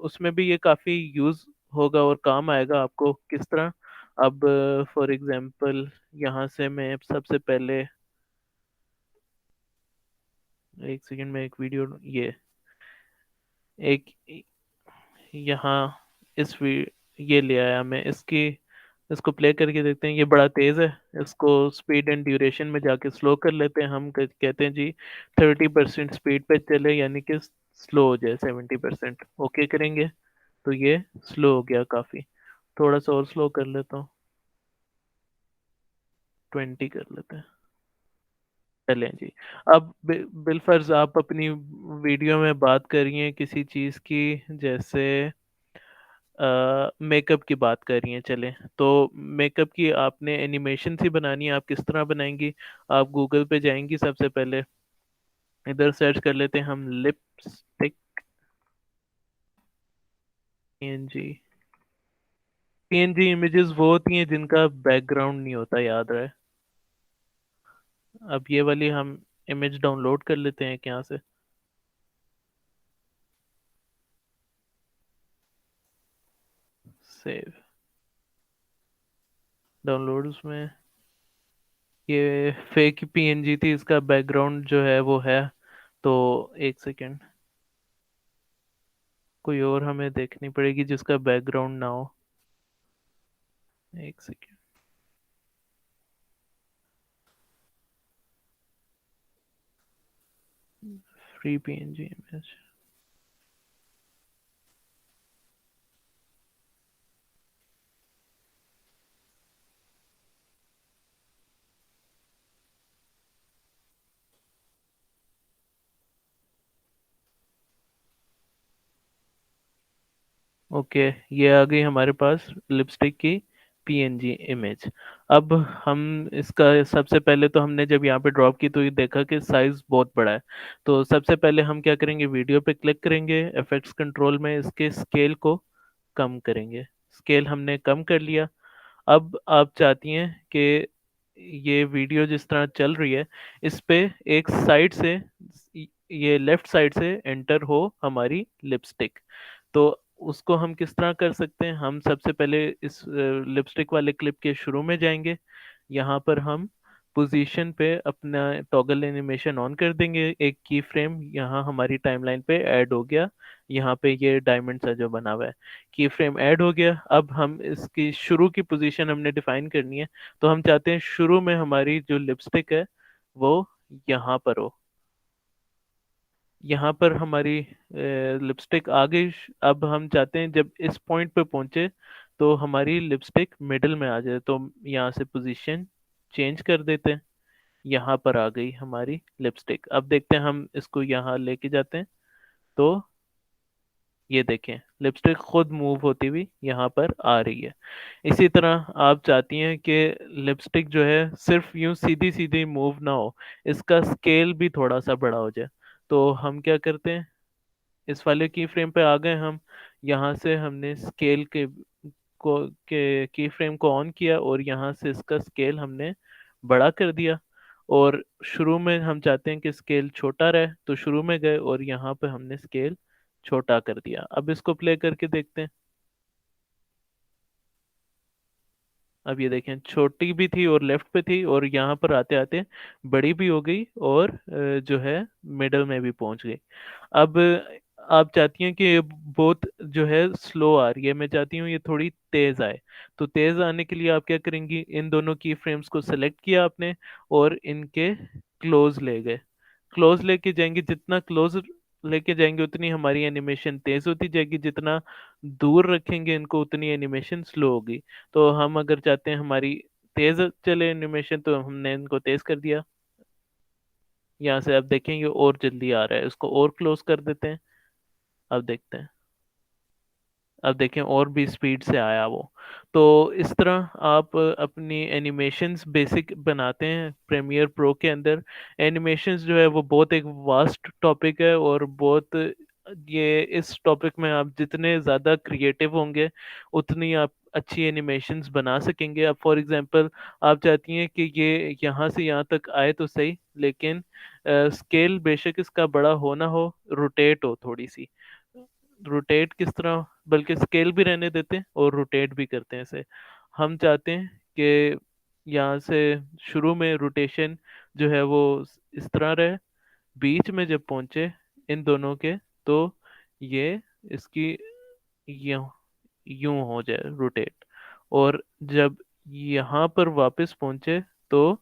उसमें भी ये काफ़ी यूज़ होगा और काम आएगा आपको। किस तरह? अब फॉर एग्जांपल यहाँ से मैं सबसे पहले, एक सेकंड में, एक वीडियो ये एक यहाँ इस ये ले आया मैं इसकी। इसको प्ले करके देखते हैं, ये बड़ा तेज है। इसको स्पीड एंड ड्यूरेशन में जाके स्लो कर लेते हैं। हम कहते हैं जी 30% स्पीड पे चले, यानी कि स्लो हो जाए 70%। ओके करेंगे तो ये स्लो हो गया काफ़ी। थोड़ा सा और स्लो कर लेता हूँ, 20 कर लेते हैं। चलें जी। अब बिलफर्ज आप अपनी वीडियो में बात करिए किसी चीज़ की, जैसे मेकअप की बात कर रही हैं। चलें तो मेकअप की आपने एनिमेशन सी बनानी है, आप किस तरह बनाएंगी? आप गूगल पे जाएंगी, सबसे पहले इधर सर्च कर लेते हैं हम लिपस्टिक पीएनजी। पीएनजी इमेजेस वो होती हैं जिनका बैकग्राउंड नहीं होता, याद रहे। अब ये वाली हम इमेज डाउनलोड कर लेते हैं यहाँ से, सेव डाउनलोड्स में। ये फेक पीएनजी थी, इसका बैकग्राउंड जो है वो है। तो एक सेकेंड, कोई और हमें देखनी पड़ेगी जिसका बैकग्राउंड ना हो। एक second, free PNG image. Okay, ये आ गई हमारे पास लिपस्टिक की पीएनजी इमेज। अब हम इसका सबसे पहले तो हमने जब यहाँ पे ड्रॉप की तो ये देखा कि साइज बहुत बड़ा है। तो सबसे पहले हम क्या करेंगे, वीडियो पे क्लिक करेंगे, इफेक्ट्स कंट्रोल में इसके स्केल को कम करेंगे। स्केल हमने कम कर लिया। अब आप चाहती हैं कि ये वीडियो जिस तरह चल रही है इस पे एक साइड से, ये लेफ्ट साइड से एंटर हो हमारी लिपस्टिक। तो उसको हम किस तरह कर सकते हैं, हम सबसे पहले इस लिपस्टिक वाले क्लिप के शुरू में जाएंगे। यहाँ पर हम पोजीशन पे अपना टॉगल एनिमेशन ऑन कर देंगे। एक की फ्रेम यहाँ हमारी टाइमलाइन पे ऐड हो गया। यहाँ पे ये डायमंड सा जो बना हुआ है, की फ्रेम ऐड हो गया। अब हम इसकी शुरू की पोजीशन हमने डिफाइन करनी है। तो हम चाहते हैं शुरू में हमारी जो लिपस्टिक है वो यहाँ पर हो। यहाँ पर हमारी लिपस्टिक आ गई। अब हम चाहते हैं जब इस पॉइंट पे पहुंचे तो हमारी लिपस्टिक मिडिल में आ जाए। तो यहाँ से पोजीशन चेंज कर देते हैं। यहाँ पर आ गई हमारी लिपस्टिक। अब देखते हैं, हम इसको यहाँ लेके जाते हैं तो ये देखें लिपस्टिक खुद मूव होती हुई यहाँ पर आ रही है। इसी तरह आप चाहती हैं कि लिपस्टिक जो है सिर्फ यूं सीधी सीधी मूव ना हो, इसका स्केल भी थोड़ा सा बड़ा हो जाए। तो हम क्या करते हैं, इस वाले की फ्रेम पे आ गए हम। यहाँ से हमने स्केल के की फ्रेम को ऑन किया और यहाँ से इसका स्केल हमने बड़ा कर दिया। और शुरू में हम चाहते हैं कि स्केल छोटा रहे, तो शुरू में गए और यहाँ पे हमने स्केल छोटा कर दिया। अब इसको प्ले करके देखते हैं। अब ये देखें छोटी भी थी और लेफ्ट पे थी और यहाँ पर आते आते बड़ी भी हो गई और जो है मिडल में भी पहुंच गई। अब आप चाहती हैं कि ये बहुत जो है स्लो आ रही है, मैं चाहती हूँ ये थोड़ी तेज आए। तो तेज आने के लिए आप क्या करेंगी, इन दोनों की फ्रेम्स को सेलेक्ट किया आपने और इनके क्लोज ले गए। क्लोज लेके जाएंगे, जितना क्लोज लेके जाएंगे उतनी हमारी एनिमेशन तेज होती जाएगी, जितना दूर रखेंगे इनको उतनी एनिमेशन स्लो होगी। तो हम अगर चाहते हैं हमारी तेज चले एनिमेशन तो हमने इनको तेज कर दिया। यहाँ से अब देखेंगे और जल्दी आ रहा है, इसको और क्लोज कर देते हैं। अब देखते हैं, अब देखें और भी स्पीड से आया वो। तो इस तरह आप अपनी एनिमेशंस बेसिक बनाते हैं प्रीमियर प्रो के अंदर। एनिमेशंस जो है वो बहुत एक वास्ट टॉपिक है और बहुत, ये इस टॉपिक में आप जितने ज़्यादा क्रिएटिव होंगे उतनी आप अच्छी एनिमेशंस बना सकेंगे। अब फॉर एग्जांपल आप चाहती हैं कि ये यहाँ से यहाँ तक आए तो सही, लेकिन स्केल बेशक इसका बड़ा हो ना हो, रोटेट हो थोड़ी सी। रोटेट किस तरह, बल्कि स्केल भी रहने देते हैं और रोटेट भी करते हैं इसे। हम चाहते हैं कि यहाँ से शुरू में रोटेशन जो है वो इस तरह रहे, बीच में जब पहुंचे इन दोनों के तो ये इसकी यूं यूं हो जाए रोटेट। और जब यहाँ पर वापस पहुंचे तो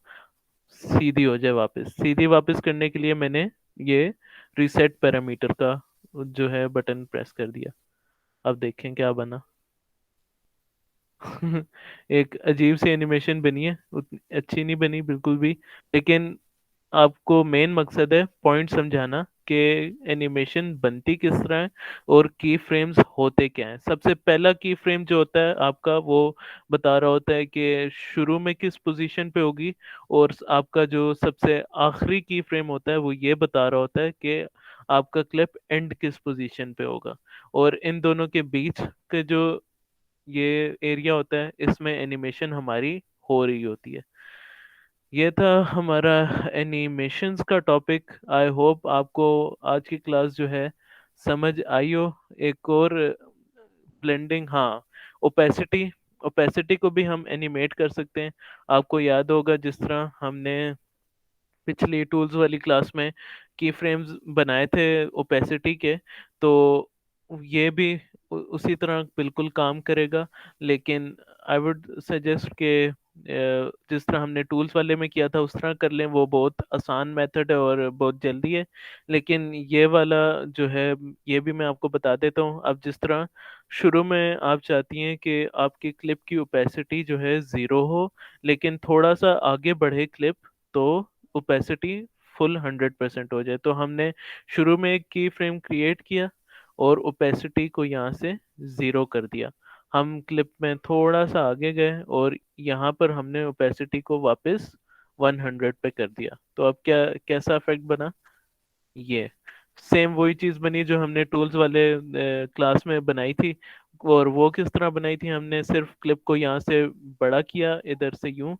सीधी हो जाए वापस। सीधी वापस करने के लिए मैंने ये रीसेट पैरामीटर का जो है बटन प्रेस कर दिया। अब देखें क्या बना। एक अजीब सी एनिमेशन बनी है, उतनी अच्छी नहीं बनी बिल्कुल भी। लेकिन आपको मेन मकसद है पॉइंट समझाना कि एनिमेशन बनती किस तरह है और की फ्रेम्स होते क्या हैं। सबसे पहला की फ्रेम जो होता है आपका वो बता रहा होता है कि शुरू में किस पोजीशन पे होगी, और आपका जो सबसे आखिरी की फ्रेम होता है वो ये बता रहा होता है कि आपका क्लिप एंड किस पोजीशन पे होगा। और इन दोनों के बीच के जो ये एरिया होता है इसमें एनिमेशन हमारी हो रही होती है। ये था हमारा एनिमेशंस का टॉपिक। आई होप आपको आज की क्लास जो है समझ आई हो। एक और ब्लेंडिंग, हाँ, ओपेसिटी। ओपेसिटी को भी हम एनिमेट कर सकते हैं। आपको याद होगा जिस तरह हमने पिछली टूल्स वाली क्लास में की फ्रेम्स बनाए थे ओपेसिटी के, तो ये भी उसी तरह बिल्कुल काम करेगा। लेकिन आई वुड सजेस्ट कि जिस तरह हमने टूल्स वाले में किया था उस तरह कर लें, वो बहुत आसान मेथड है और बहुत जल्दी है। लेकिन ये वाला जो है ये भी मैं आपको बता देता हूँ। अब जिस तरह शुरू में आप चाहती हैं कि आपकी क्लिप की ओपेसिटी जो है ज़ीरो हो, लेकिन थोड़ा सा आगे बढ़े क्लिप तो ओपेसिटी फुल 100% हो जाए। तो हमने शुरू में एक की फ्रेम क्रिएट किया और ओपेसिटी को यहाँ से ज़ीरो कर दिया। हम क्लिप में थोड़ा सा आगे गए और यहाँ पर हमने ओपेसिटी को वापस 100 पे कर दिया। तो अब क्या कैसा इफेक्ट बना? ये सेम वही चीज बनी जो हमने टूल्स वाले क्लास में बनाई थी। और वो किस तरह बनाई थी? हमने सिर्फ क्लिप को यहाँ से बड़ा किया, इधर से यूं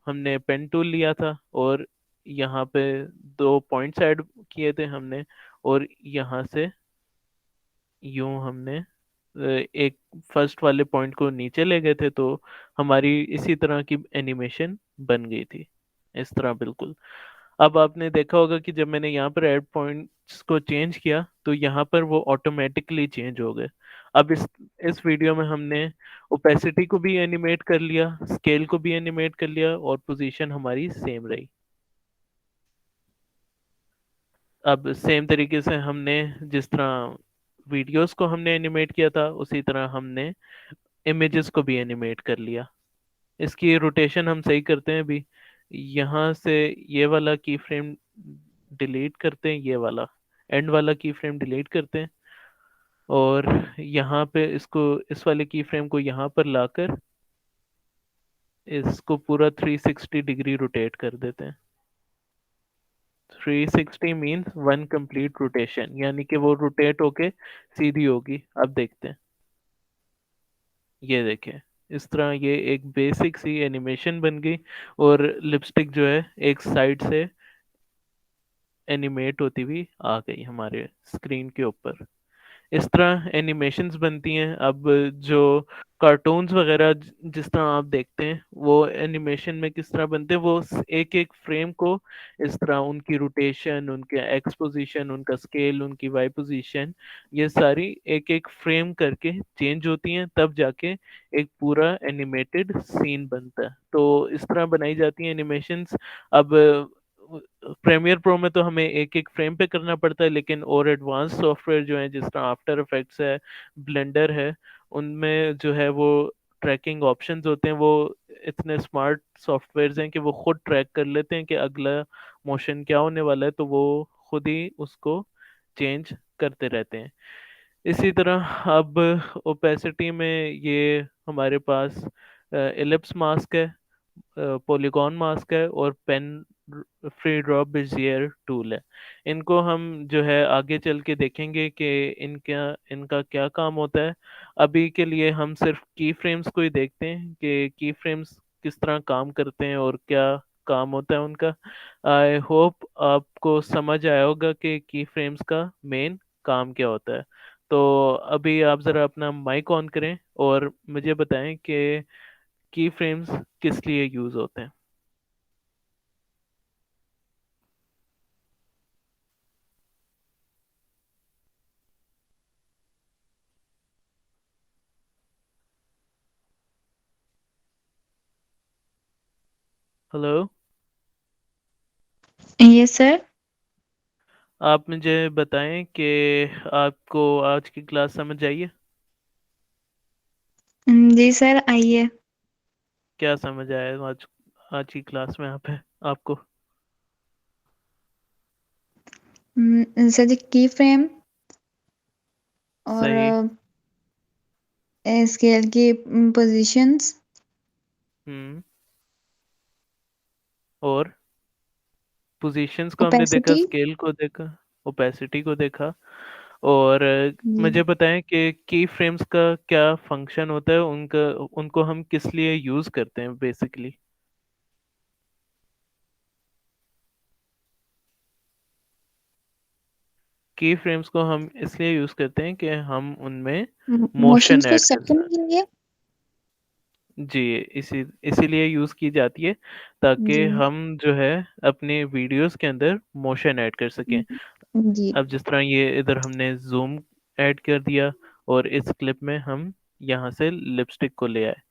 हमने पेन टूल लिया था, और यहाँ पे दो पॉइंट्स ऐड किए थे हमने, और यहाँ से यूं हमने एक फर्स्ट वाले पॉइंट को नीचे ले गए थे, तो हमारी इसी तरह की एनिमेशन बन गई थी, इस तरह बिल्कुल। अब आपने देखा होगा कि जब मैंने यहाँ पर ऐड पॉइंट्स को चेंज किया तो यहाँ पर वो ऑटोमेटिकली चेंज हो गए। अब इस वीडियो में हमने ओपेसिटी को भी एनिमेट कर लिया, स्केल को भी एनिमेट कर लिया, और पोजीशन हमारी सेम रही। अब सेम तरीके से हमने जिस तरह वीडियोस को हमने एनिमेट किया था, उसी तरह हमने इमेजेस को भी एनिमेट कर लिया। इसकी रोटेशन हम सही करते हैं अभी। यहाँ से ये वाला की फ्रेम डिलीट करते हैं, ये वाला एंड वाला की फ्रेम डिलीट करते हैं, और यहाँ पे इसको इस वाले की फ्रेम को यहाँ पर लाकर इसको पूरा 360 डिग्री रोटेट कर देते हैं। 360 मीन्स वन कंप्लीट रोटेशन, यानी कि वो रोटेट होके सीधी होगी। अब देखते हैं, ये देखें, इस तरह ये एक बेसिक सी एनिमेशन बन गई, और लिपस्टिक जो है एक साइड से एनिमेट होती हुई आ गई हमारे स्क्रीन के ऊपर। इस तरह एनिमेशंस बनती हैं। अब जो कार्टून्स वगैरह जिस तरह आप देखते हैं, वो एनिमेशन में किस तरह बनते हैं, वो एक एक फ्रेम को इस तरह उनकी रोटेशन, उनके एक्स पोजीशन, उनका स्केल, उनकी वाई पोजीशन, ये सारी एक एक फ्रेम करके चेंज होती हैं, तब जाके एक पूरा एनिमेटेड सीन बनता है। तो इस तरह बनाई जाती हैं एनिमेशंस। अब प्रीमियर प्रो में तो हमें एक एक फ्रेम पे करना पड़ता है, लेकिन और एडवांस सॉफ्टवेयर जो है, जिस तरह आफ्टर इफेक्ट्स है, ब्लेंडर है, उनमें जो है वो ट्रैकिंग ऑप्शंस होते हैं। वो इतने स्मार्ट सॉफ्टवेयर्स हैं कि वो खुद ट्रैक कर लेते हैं कि अगला मोशन क्या होने वाला है, तो वो खुद ही उसको चेंज करते रहते हैं। इसी तरह अब ओपेसिटी में ये हमारे पास एलिप्स मास्क है, पॉलीगॉन मास्क है, और pain free drop Bezier tool है। इनको हम जो है आगे चल के देखेंगे कि इनका इनका क्या काम होता है। अभी के लिए हम सिर्फ की फ्रेम्स को ही देखते हैं कि की फ्रेम्स किस तरह काम करते हैं और क्या काम होता है उनका। आई होप आपको समझ आया होगा कि की फ्रेम्स का मेन काम क्या होता है। तो अभी आप ज़रा अपना माइक ऑन करें और मुझे बताएं कि की फ्रेम्स किस लिए यूज होते हैं। हेलो। Yes sir. आप मुझे बताएं कि आपको आज की क्लास समझ आई है? जी सर, आइए। क्या समझ आया आज आज की क्लास में आप है आपको? सर जी, की फ्रेम और सही। स्केल की पोजीशंस, हम्म। और पोजीशंस को हमने देखा, ओपेसिटी। स्केल को देखा, ओपेसिटी को देखा, और जी। मुझे बताएं कि की फ्रेम्स का क्या फंक्शन होता है, उनका उनको हम किस लिए यूज करते हैं बेसिकली। की फ्रेम्स को हम इसलिए यूज करते हैं कि हम उनमें मोशन मोशंस को ऐड कर सेट करने सकते। के लिए। जी, इसीलिए यूज की जाती है, ताकि जी। हम जो है अपने वीडियोस के अंदर मोशन ऐड कर सकें। जी। अब जिस तरह ये इधर हमने जूम ऐड कर दिया, और इस क्लिप में हम यहाँ से लिपस्टिक को ले आए,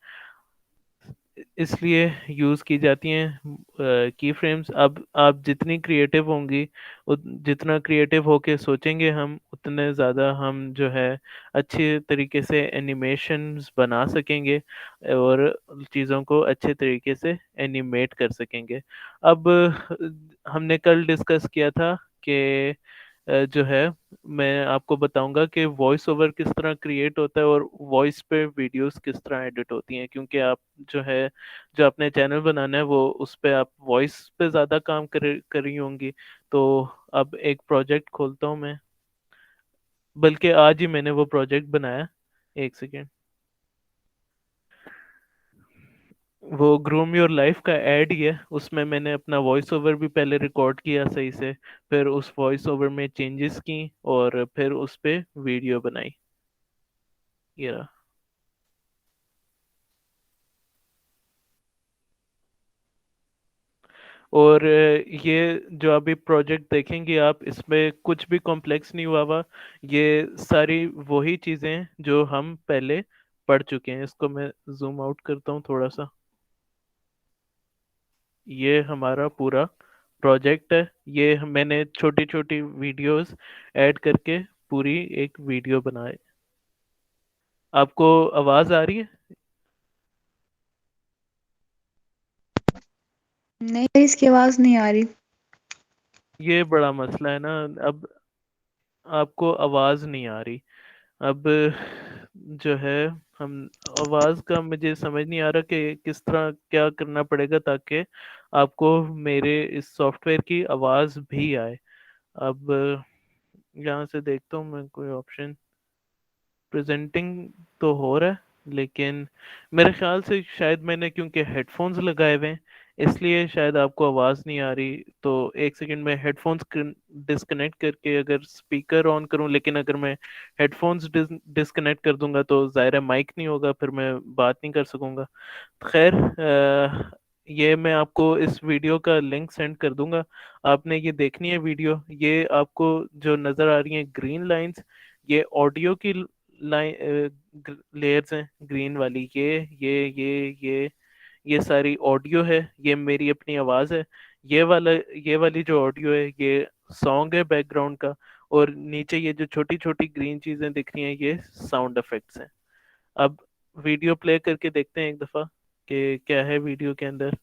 इसलिए यूज की जाती हैं की फ्रेम्स। अब आप जितनी क्रिएटिव होंगी, जितना क्रिएटिव होके सोचेंगे हम, उतने ज़्यादा हम जो है अच्छे तरीके से एनिमेशंस बना सकेंगे, और चीज़ों को अच्छे तरीके से एनिमेट कर सकेंगे। अब हमने कल डिस्कस किया था कि जो है मैं आपको बताऊंगा कि वॉइस ओवर किस तरह क्रिएट होता है और वॉइस पे वीडियोस किस तरह एडिट होती हैं, क्योंकि आप जो है जो अपने चैनल बनाना है वो उस पे आप वॉइस पे ज़्यादा काम कर रही होंगी। तो अब एक प्रोजेक्ट खोलता हूँ मैं, बल्कि आज ही मैंने वो प्रोजेक्ट बनाया। एक सेकेंड। वो ग्रूम योर लाइफ का ऐड ही है, उसमें मैंने अपना वॉइस ओवर भी पहले रिकॉर्ड किया सही से, फिर उस वॉइस ओवर में चेंजेस की और फिर उस पे वीडियो बनाई। ये रहा। और ये जो अभी प्रोजेक्ट देखेंगे आप, इसमें कुछ भी कॉम्प्लेक्स नहीं हुआ हुआ। ये सारी वही चीज़ें हैं जो हम पहले पढ़ चुके हैं। इसको मैं जूम आउट करता हूँ थोड़ा सा। ये हमारा पूरा प्रोजेक्ट है। मैंने छोटी छोटी वीडियोस ऐड करके पूरी एक वीडियो बनाए। आपको आवाज़ आ रही है? नहीं, इसकी आवाज नहीं आ रही। ये बड़ा मसला है ना। अब आपको आवाज़ नहीं आ रही। अब जो है हम आवाज़ का मुझे समझ नहीं आ रहा कि किस तरह क्या करना पड़ेगा ताकि आपको मेरे इस सॉफ्टवेयर की आवाज़ भी आए। अब यहाँ से देखता हूँ मैं कोई ऑप्शन। प्रेजेंटिंग तो हो रहा है, लेकिन मेरे ख्याल से शायद मैंने क्योंकि हेडफोन्स लगाए हुए हैं इसलिए शायद आपको आवाज़ नहीं आ रही। तो एक सेकंड में हेडफोन्स डिस्कनेक्ट करके अगर स्पीकर ऑन करूं, लेकिन अगर मैं हेडफोन्स डिस्कनेक्ट कर दूंगा तो ज़ाहिर है माइक नहीं होगा, फिर मैं बात नहीं कर सकूंगा। खैर, ये मैं आपको इस वीडियो का लिंक सेंड कर दूंगा। आपने ये देखनी है वीडियो। ये आपको जो नज़र आ रही है ग्रीन लाइंस, ये ऑडियो की लाइन लेयर्स हैं ग्रीन वाली। ये सारी ऑडियो है, ये मेरी अपनी आवाज़ है। ये वाला ये वाली जो ऑडियो है ये सॉन्ग है बैकग्राउंड का। और नीचे ये जो छोटी छोटी ग्रीन चीज़ें दिख रही हैं ये साउंड इफेक्ट्स हैं। अब वीडियो प्ले करके देखते हैं एक दफ़ा कि क्या है वीडियो के अंदर।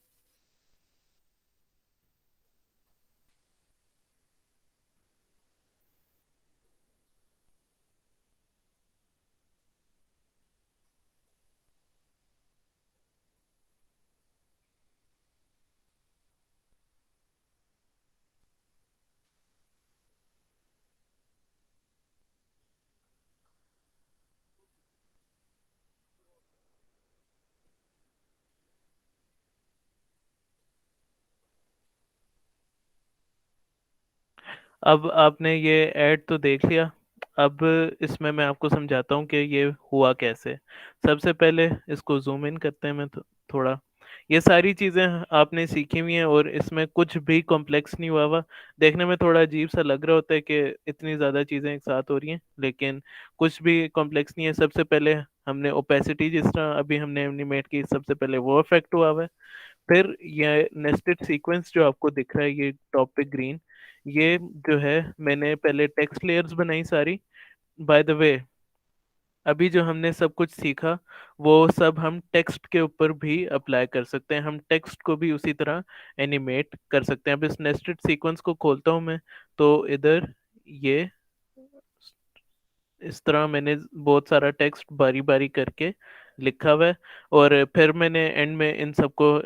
अब आपने ये ऐड तो देख लिया। अब इसमें मैं आपको समझाता हूँ कि ये हुआ कैसे। सबसे पहले इसको जूम इन करते हैं मैं थोड़ा। ये सारी चीज़ें आपने सीखी हुई हैं और इसमें कुछ भी कॉम्प्लेक्स नहीं हुआ हुआ। देखने में थोड़ा अजीब सा लग रहा होता है कि इतनी ज़्यादा चीज़ें एक साथ हो रही हैं, लेकिन कुछ भी कॉम्प्लेक्स नहीं है। सबसे पहले हमने ओपेसिटी जिस तरह अभी हमने एनिमेट की, सबसे पहले वो इफेक्ट हुआ हुआ है। फिर ये नेस्टेड सीक्वेंस जो आपको दिख रहा है ये टॉप पे ग्रीन, ये जो है मैंने पहले टेक्स्ट लेयर्स बनाई सारी। बाय द वे, अभी जो हमने सब कुछ सीखा वो सब हम टेक्स्ट के ऊपर भी अप्लाई कर सकते हैं। हम टेक्स्ट को भी उसी तरह एनिमेट कर सकते हैं। अब इस नेस्टेड सीक्वेंस को खोलता हूँ मैं, तो इधर ये इस तरह मैंने बहुत सारा टेक्स्ट बारी बारी करके लिखा हुआ है। और फिर मैंने एंड में इन सबको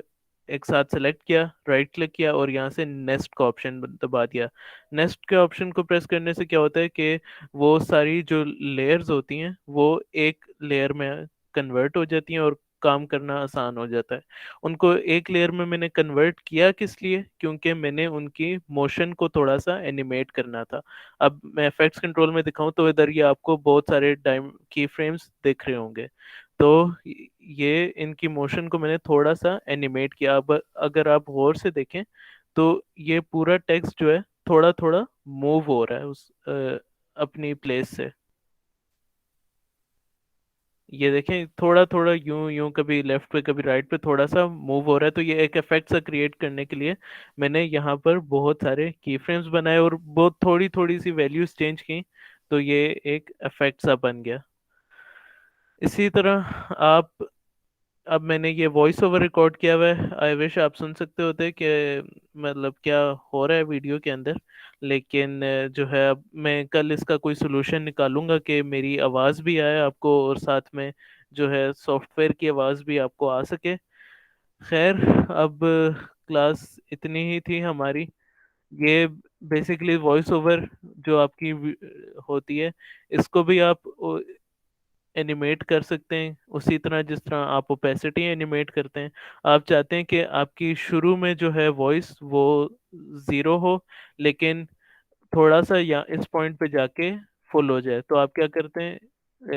एक साथ सेलेक्ट किया, राइट क्लिक किया और यहाँ से नेक्स्ट का ऑप्शन दबा दिया। नेक्स्ट के ऑप्शन को प्रेस करने से क्या होता है कि वो सारी जो लेयर्स होती हैं वो एक लेयर में कन्वर्ट हो जाती हैं और काम करना आसान हो जाता है। उनको एक लेयर में मैंने कन्वर्ट किया किस लिए? क्योंकि मैंने उनकी मोशन को थोड़ा सा एनिमेट करना था। अब मैं इफेक्ट्स कंट्रोल में दिखाऊं तो इधर ये आपको बहुत सारे टाइम की फ्रेम्स दिख रहे होंगे। तो ये इनकी मोशन को मैंने थोड़ा सा एनिमेट किया। अब अगर आप गौर से देखें तो ये पूरा टेक्स्ट जो है थोड़ा थोड़ा मूव हो रहा है उस अपनी प्लेस से। ये देखें थोड़ा थोड़ा यूं यूं, कभी लेफ्ट पे कभी राइट पे थोड़ा सा मूव हो रहा है। तो ये एक इफेक्ट सा क्रिएट करने के लिए मैंने यहाँ पर बहुत सारे की फ्रेम्स बनाए और बहुत थोड़ी थोड़ी सी वैल्यूज चेंज की, तो ये एक इफेक्ट सा बन गया। इसी तरह आप अब मैंने ये वॉइस ओवर रिकॉर्ड किया हुआ है। आई विश आप सुन सकते होते कि मतलब क्या हो रहा है वीडियो के अंदर। लेकिन जो है अब मैं कल इसका कोई सोल्यूशन निकालूंगा कि मेरी आवाज़ भी आए आपको और साथ में जो है सॉफ्टवेयर की आवाज़ भी आपको आ सके। खैर, अब क्लास इतनी ही थी हमारी। ये बेसिकली वॉइस ओवर जो आपकी होती है, इसको भी आप एनिमेट कर सकते हैं उसी तरह जिस तरह आप ओपेसिटी एनिमेट करते हैं। आप चाहते हैं कि आपकी शुरू में जो है वॉइस वो ज़ीरो हो, लेकिन थोड़ा सा या इस पॉइंट पे जाके फुल हो जाए, तो आप क्या करते हैं,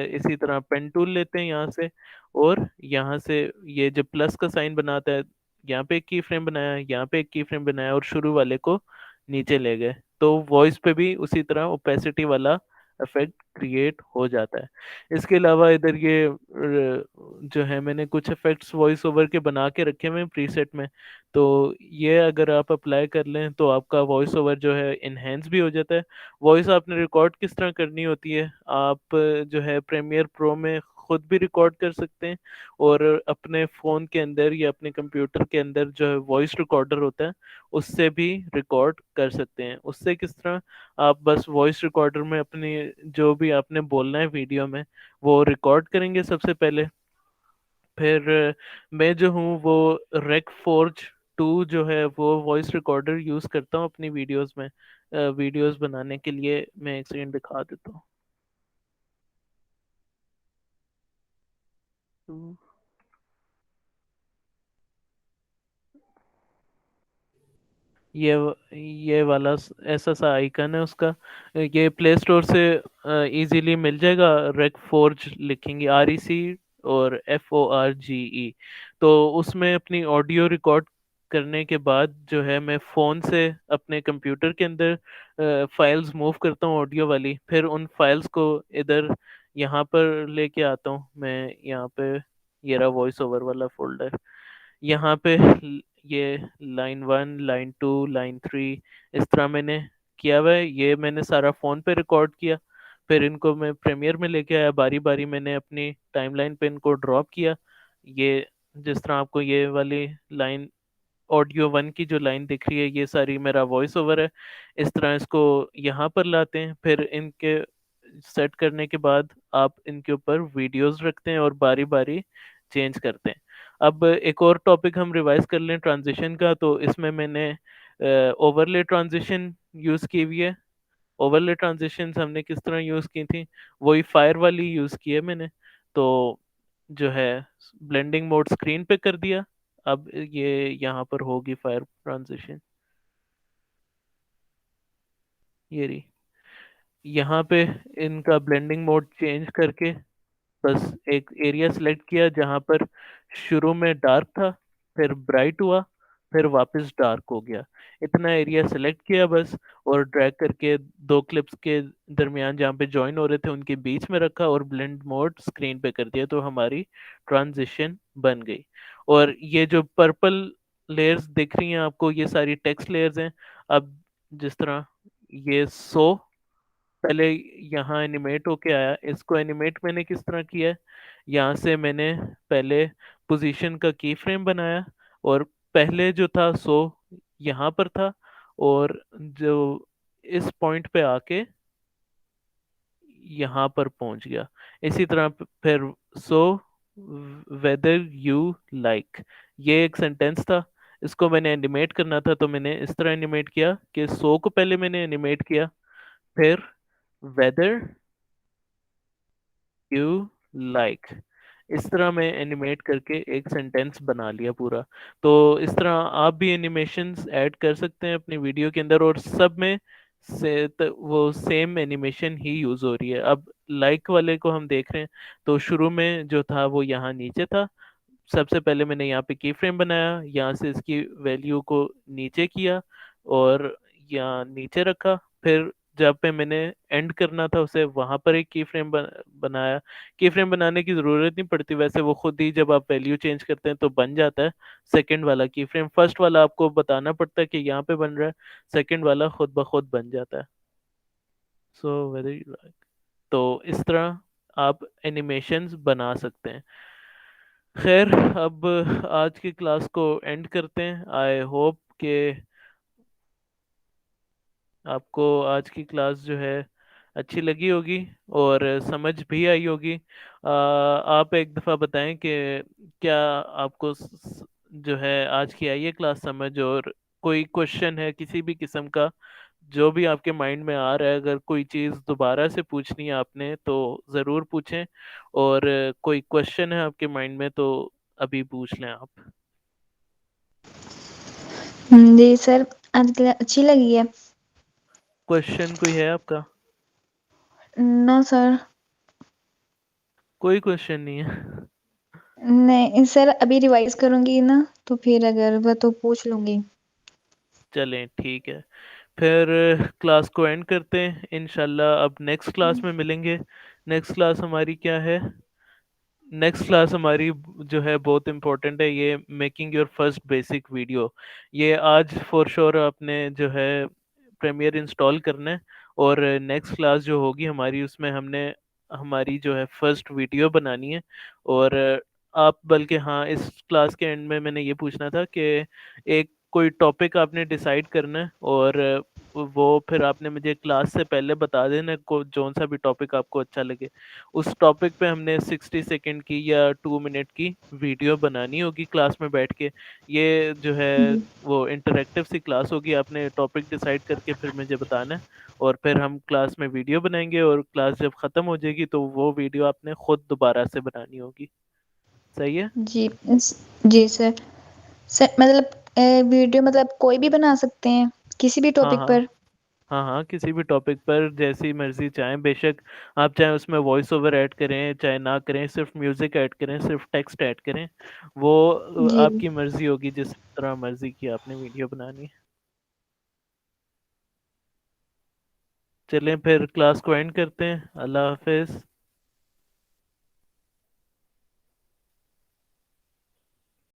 इसी तरह पेन टूल लेते हैं यहाँ से, और यहाँ से ये जो प्लस का साइन बनाता है, यहाँ पे एक की फ्रेम बनाया, यहाँ पे एक की फ्रेम बनाया और शुरू वाले को नीचे ले गए, तो वॉइस पे भी उसी तरह ओपेसिटी वाला इफेक्ट क्रिएट हो जाता है। इसके अलावा इधर ये जो है मैंने कुछ इफेक्ट्स वॉइस ओवर के बना के रखे हुए हैं प्रीसेट में। तो ये अगर आप अप्लाई कर लें तो आपका वॉइस ओवर जो है इनहेंस भी हो जाता है। वॉइस आपने रिकॉर्ड किस तरह करनी होती है, आप जो है प्रीमियर प्रो में खुद भी रिकॉर्ड कर सकते हैं, और अपने फ़ोन के अंदर या अपने कंप्यूटर के अंदर जो है वॉइस रिकॉर्डर होता है उससे भी रिकॉर्ड कर सकते हैं। उससे किस तरह, आप बस वॉइस रिकॉर्डर में अपनी जो भी आपने बोलना है वीडियो में वो रिकॉर्ड करेंगे सबसे पहले। फिर मैं जो हूँ वो रेक फोर्ज 2 जो है वो वॉइस रिकॉर्डर यूज़ करता हूँ अपनी वीडियोस में। वीडियोस बनाने के लिए मैं एक सेकंड दिखा देता हूँ। ये ये वाला ऐसा सा आइकन है उसका। ये प्ले स्टोर से इजीली मिल जाएगा। रेक फोर्ज लिखेंगे, REC और FORGE। तो उसमें अपनी ऑडियो रिकॉर्ड करने के बाद जो है मैं फ़ोन से अपने कंप्यूटर के अंदर फाइल्स मूव करता हूँ ऑडियो वाली, फिर उन फाइल्स को इधर यहाँ पर लेके आता हूँ मैं। यहाँ पे ये रहा वॉइस ओवर वाला फोल्डर। यहाँ पे ये लाइन 1, लाइन 2, लाइन 3 इस तरह मैंने किया हुआ है। ये मैंने सारा फ़ोन पे रिकॉर्ड किया, फिर इनको मैं प्रीमियर में लेके आया, बारी बारी मैंने अपनी टाइमलाइन पे इनको ड्रॉप किया। ये जिस तरह आपको ये वाली लाइन ऑडियो 1 की जो लाइन दिख रही है, ये सारी मेरा वॉइस ओवर है। इस तरह इसको यहाँ पर लाते हैं, फिर इनके सेट करने के बाद आप इनके ऊपर वीडियोस रखते हैं और बारी बारी चेंज करते हैं। अब एक और टॉपिक हम रिवाइज कर लें ट्रांजिशन का, तो इसमें मैंने ओवरले ट्रांजिशन यूज़ की हुई है। ओवरले ट्रांजिशंस हमने किस तरह यूज़ की थी, वही फायर वाली यूज़ की है मैंने। तो जो है ब्लेंडिंग मोड स्क्रीन पे कर दिया। अब ये यहाँ पर होगी फायर ट्रांजिशन, ये रही। यहाँ पे इनका ब्लेंडिंग मोड चेंज करके बस एक एरिया सेलेक्ट किया जहाँ पर शुरू में डार्क था, फिर ब्राइट हुआ, फिर वापस डार्क हो गया। इतना एरिया सेलेक्ट किया बस, और ड्रैग करके दो क्लिप्स के दरमियान जहाँ पे जॉइन हो रहे थे उनके बीच में रखा और ब्लेंड मोड स्क्रीन पे कर दिया, तो हमारी ट्रांजिशन बन गई। और ये जो पर्पल लेयर्स दिख रही हैं आपको, ये सारी टेक्स्ट लेयर्स हैं। अब जिस तरह ये पहले यहाँ एनिमेट होके आया, इसको एनिमेट मैंने किस तरह किया है, यहाँ से मैंने पहले पोजीशन का की फ्रेम बनाया, और पहले जो था यहाँ पर था, और जो इस पॉइंट पे आके यहाँ पर पहुंच गया। इसी तरह फिर सो वेदर यू लाइक, ये एक सेंटेंस था, इसको मैंने एनिमेट करना था, तो मैंने इस तरह एनिमेट किया कि सो को पहले मैंने एनिमेट किया, फिर वेदर यू लाइक, इस तरह मैं एनिमेट करके एक सेंटेंस बना लिया पूरा। तो इस तरह आप भी एनिमेशंस ऐड कर सकते हैं अपनी वीडियो के अंदर, और सब में वो सेम एनिमेशन ही यूज हो रही है। अब लाइक वाले को हम देख रहे हैं, तो शुरू में जो था वो यहाँ नीचे था। सबसे पहले मैंने यहाँ पे की फ्रेम बनाया, यहाँ से इसकी वैल्यू को नीचे किया और यहाँ नीचे रखा। फिर जब पे मैंने एंड करना था उसे, वहां पर एक की फ्रेम बनाया। की फ्रेम बनाने की जरूरत नहीं पड़ती वैसे, वो खुद ही जब आप वैल्यू चेंज करते हैं तो बन जाता है। सेकंड वाला की फ्रेम, फर्स्ट वाला आपको बताना पड़ता है कि यहाँ पे बन रहा है, सेकंड वाला खुद ब खुद बन जाता है। सो वेरी लाइक, तो इस तरह आप एनिमेशंस बना सकते हैं। खैर, अब आज की क्लास को एंड करते हैं। आई होप कि आपको आज की क्लास जो है अच्छी लगी होगी और समझ भी आई होगी। आप एक दफ़ा बताएं कि क्या आपको जो है आज की आई है क्लास समझ, और कोई क्वेश्चन है किसी भी किस्म का जो भी आपके माइंड में आ रहा है, अगर कोई चीज़ दोबारा से पूछनी है आपने तो ज़रूर पूछें। और कोई क्वेश्चन है आपके माइंड में तो अभी पूछ लें आप। जी सर, आज क्लास अच्छी लगी है। क्वेश्चन कोई है आपका? No sir. कोई क्वेश्चन नहीं है? नहीं सर, अभी रिवाइज करूंगी ना, तो फिर अगर वह तो पूछ लूंगी। चलें, ठीक है। फिर क्लास को एंड करते हैं इंशाल्लाह। अब नेक्स्ट क्लास में मिलेंगे। नेक्स्ट क्लास हमारी क्या है? नेक्स्ट क्लास हमारी जो है बहुत इंपॉर्टेंट है, ये making your first basic video. ये आज फॉर श्योर आपने जो है प्रीमियर इंस्टॉल करना है। और नेक्स्ट क्लास जो होगी हमारी, उसमें हमने हमारी जो है फर्स्ट वीडियो बनानी है। और आप बल्कि हाँ, इस क्लास के एंड में मैंने ये पूछना था कि एक कोई टॉपिक आपने डिसाइड करना है, और वो फिर आपने मुझे क्लास से पहले बता देना को जौन सा भी टॉपिक आपको अच्छा लगे। उस टॉपिक पे हमने 60 सेकंड की या 2 मिनट की वीडियो बनानी होगी क्लास में बैठ के। ये जो है जी। वो इंटरेक्टिव सी क्लास होगी। आपने टॉपिक डिसाइड करके फिर मुझे बताना है, और फिर हम क्लास में वीडियो बनाएंगे, और क्लास जब ख़त्म हो जाएगी तो वो वीडियो आपने खुद दोबारा से बनानी होगी। सही है? जी जी सर। सर मतलब वीडियो मतलब कोई भी बना सकते हैं किसी भी हाँ टॉपिक हाँ। पर? हाँ हाँ, किसी भी टॉपिक पर जैसी मर्जी चाहें बेशक। आप चाहे उसमें वॉइस ओवर ऐड करें चाहे ना करें, सिर्फ म्यूजिक ऐड करें, सिर्फ टेक्स्ट ऐड करें, वो जी। आपकी मर्जी होगी जिस तरह मर्जी की आपने वीडियो बनानी है। चलें फिर क्लास को एंड करते हैं। अल्लाह हाफिज।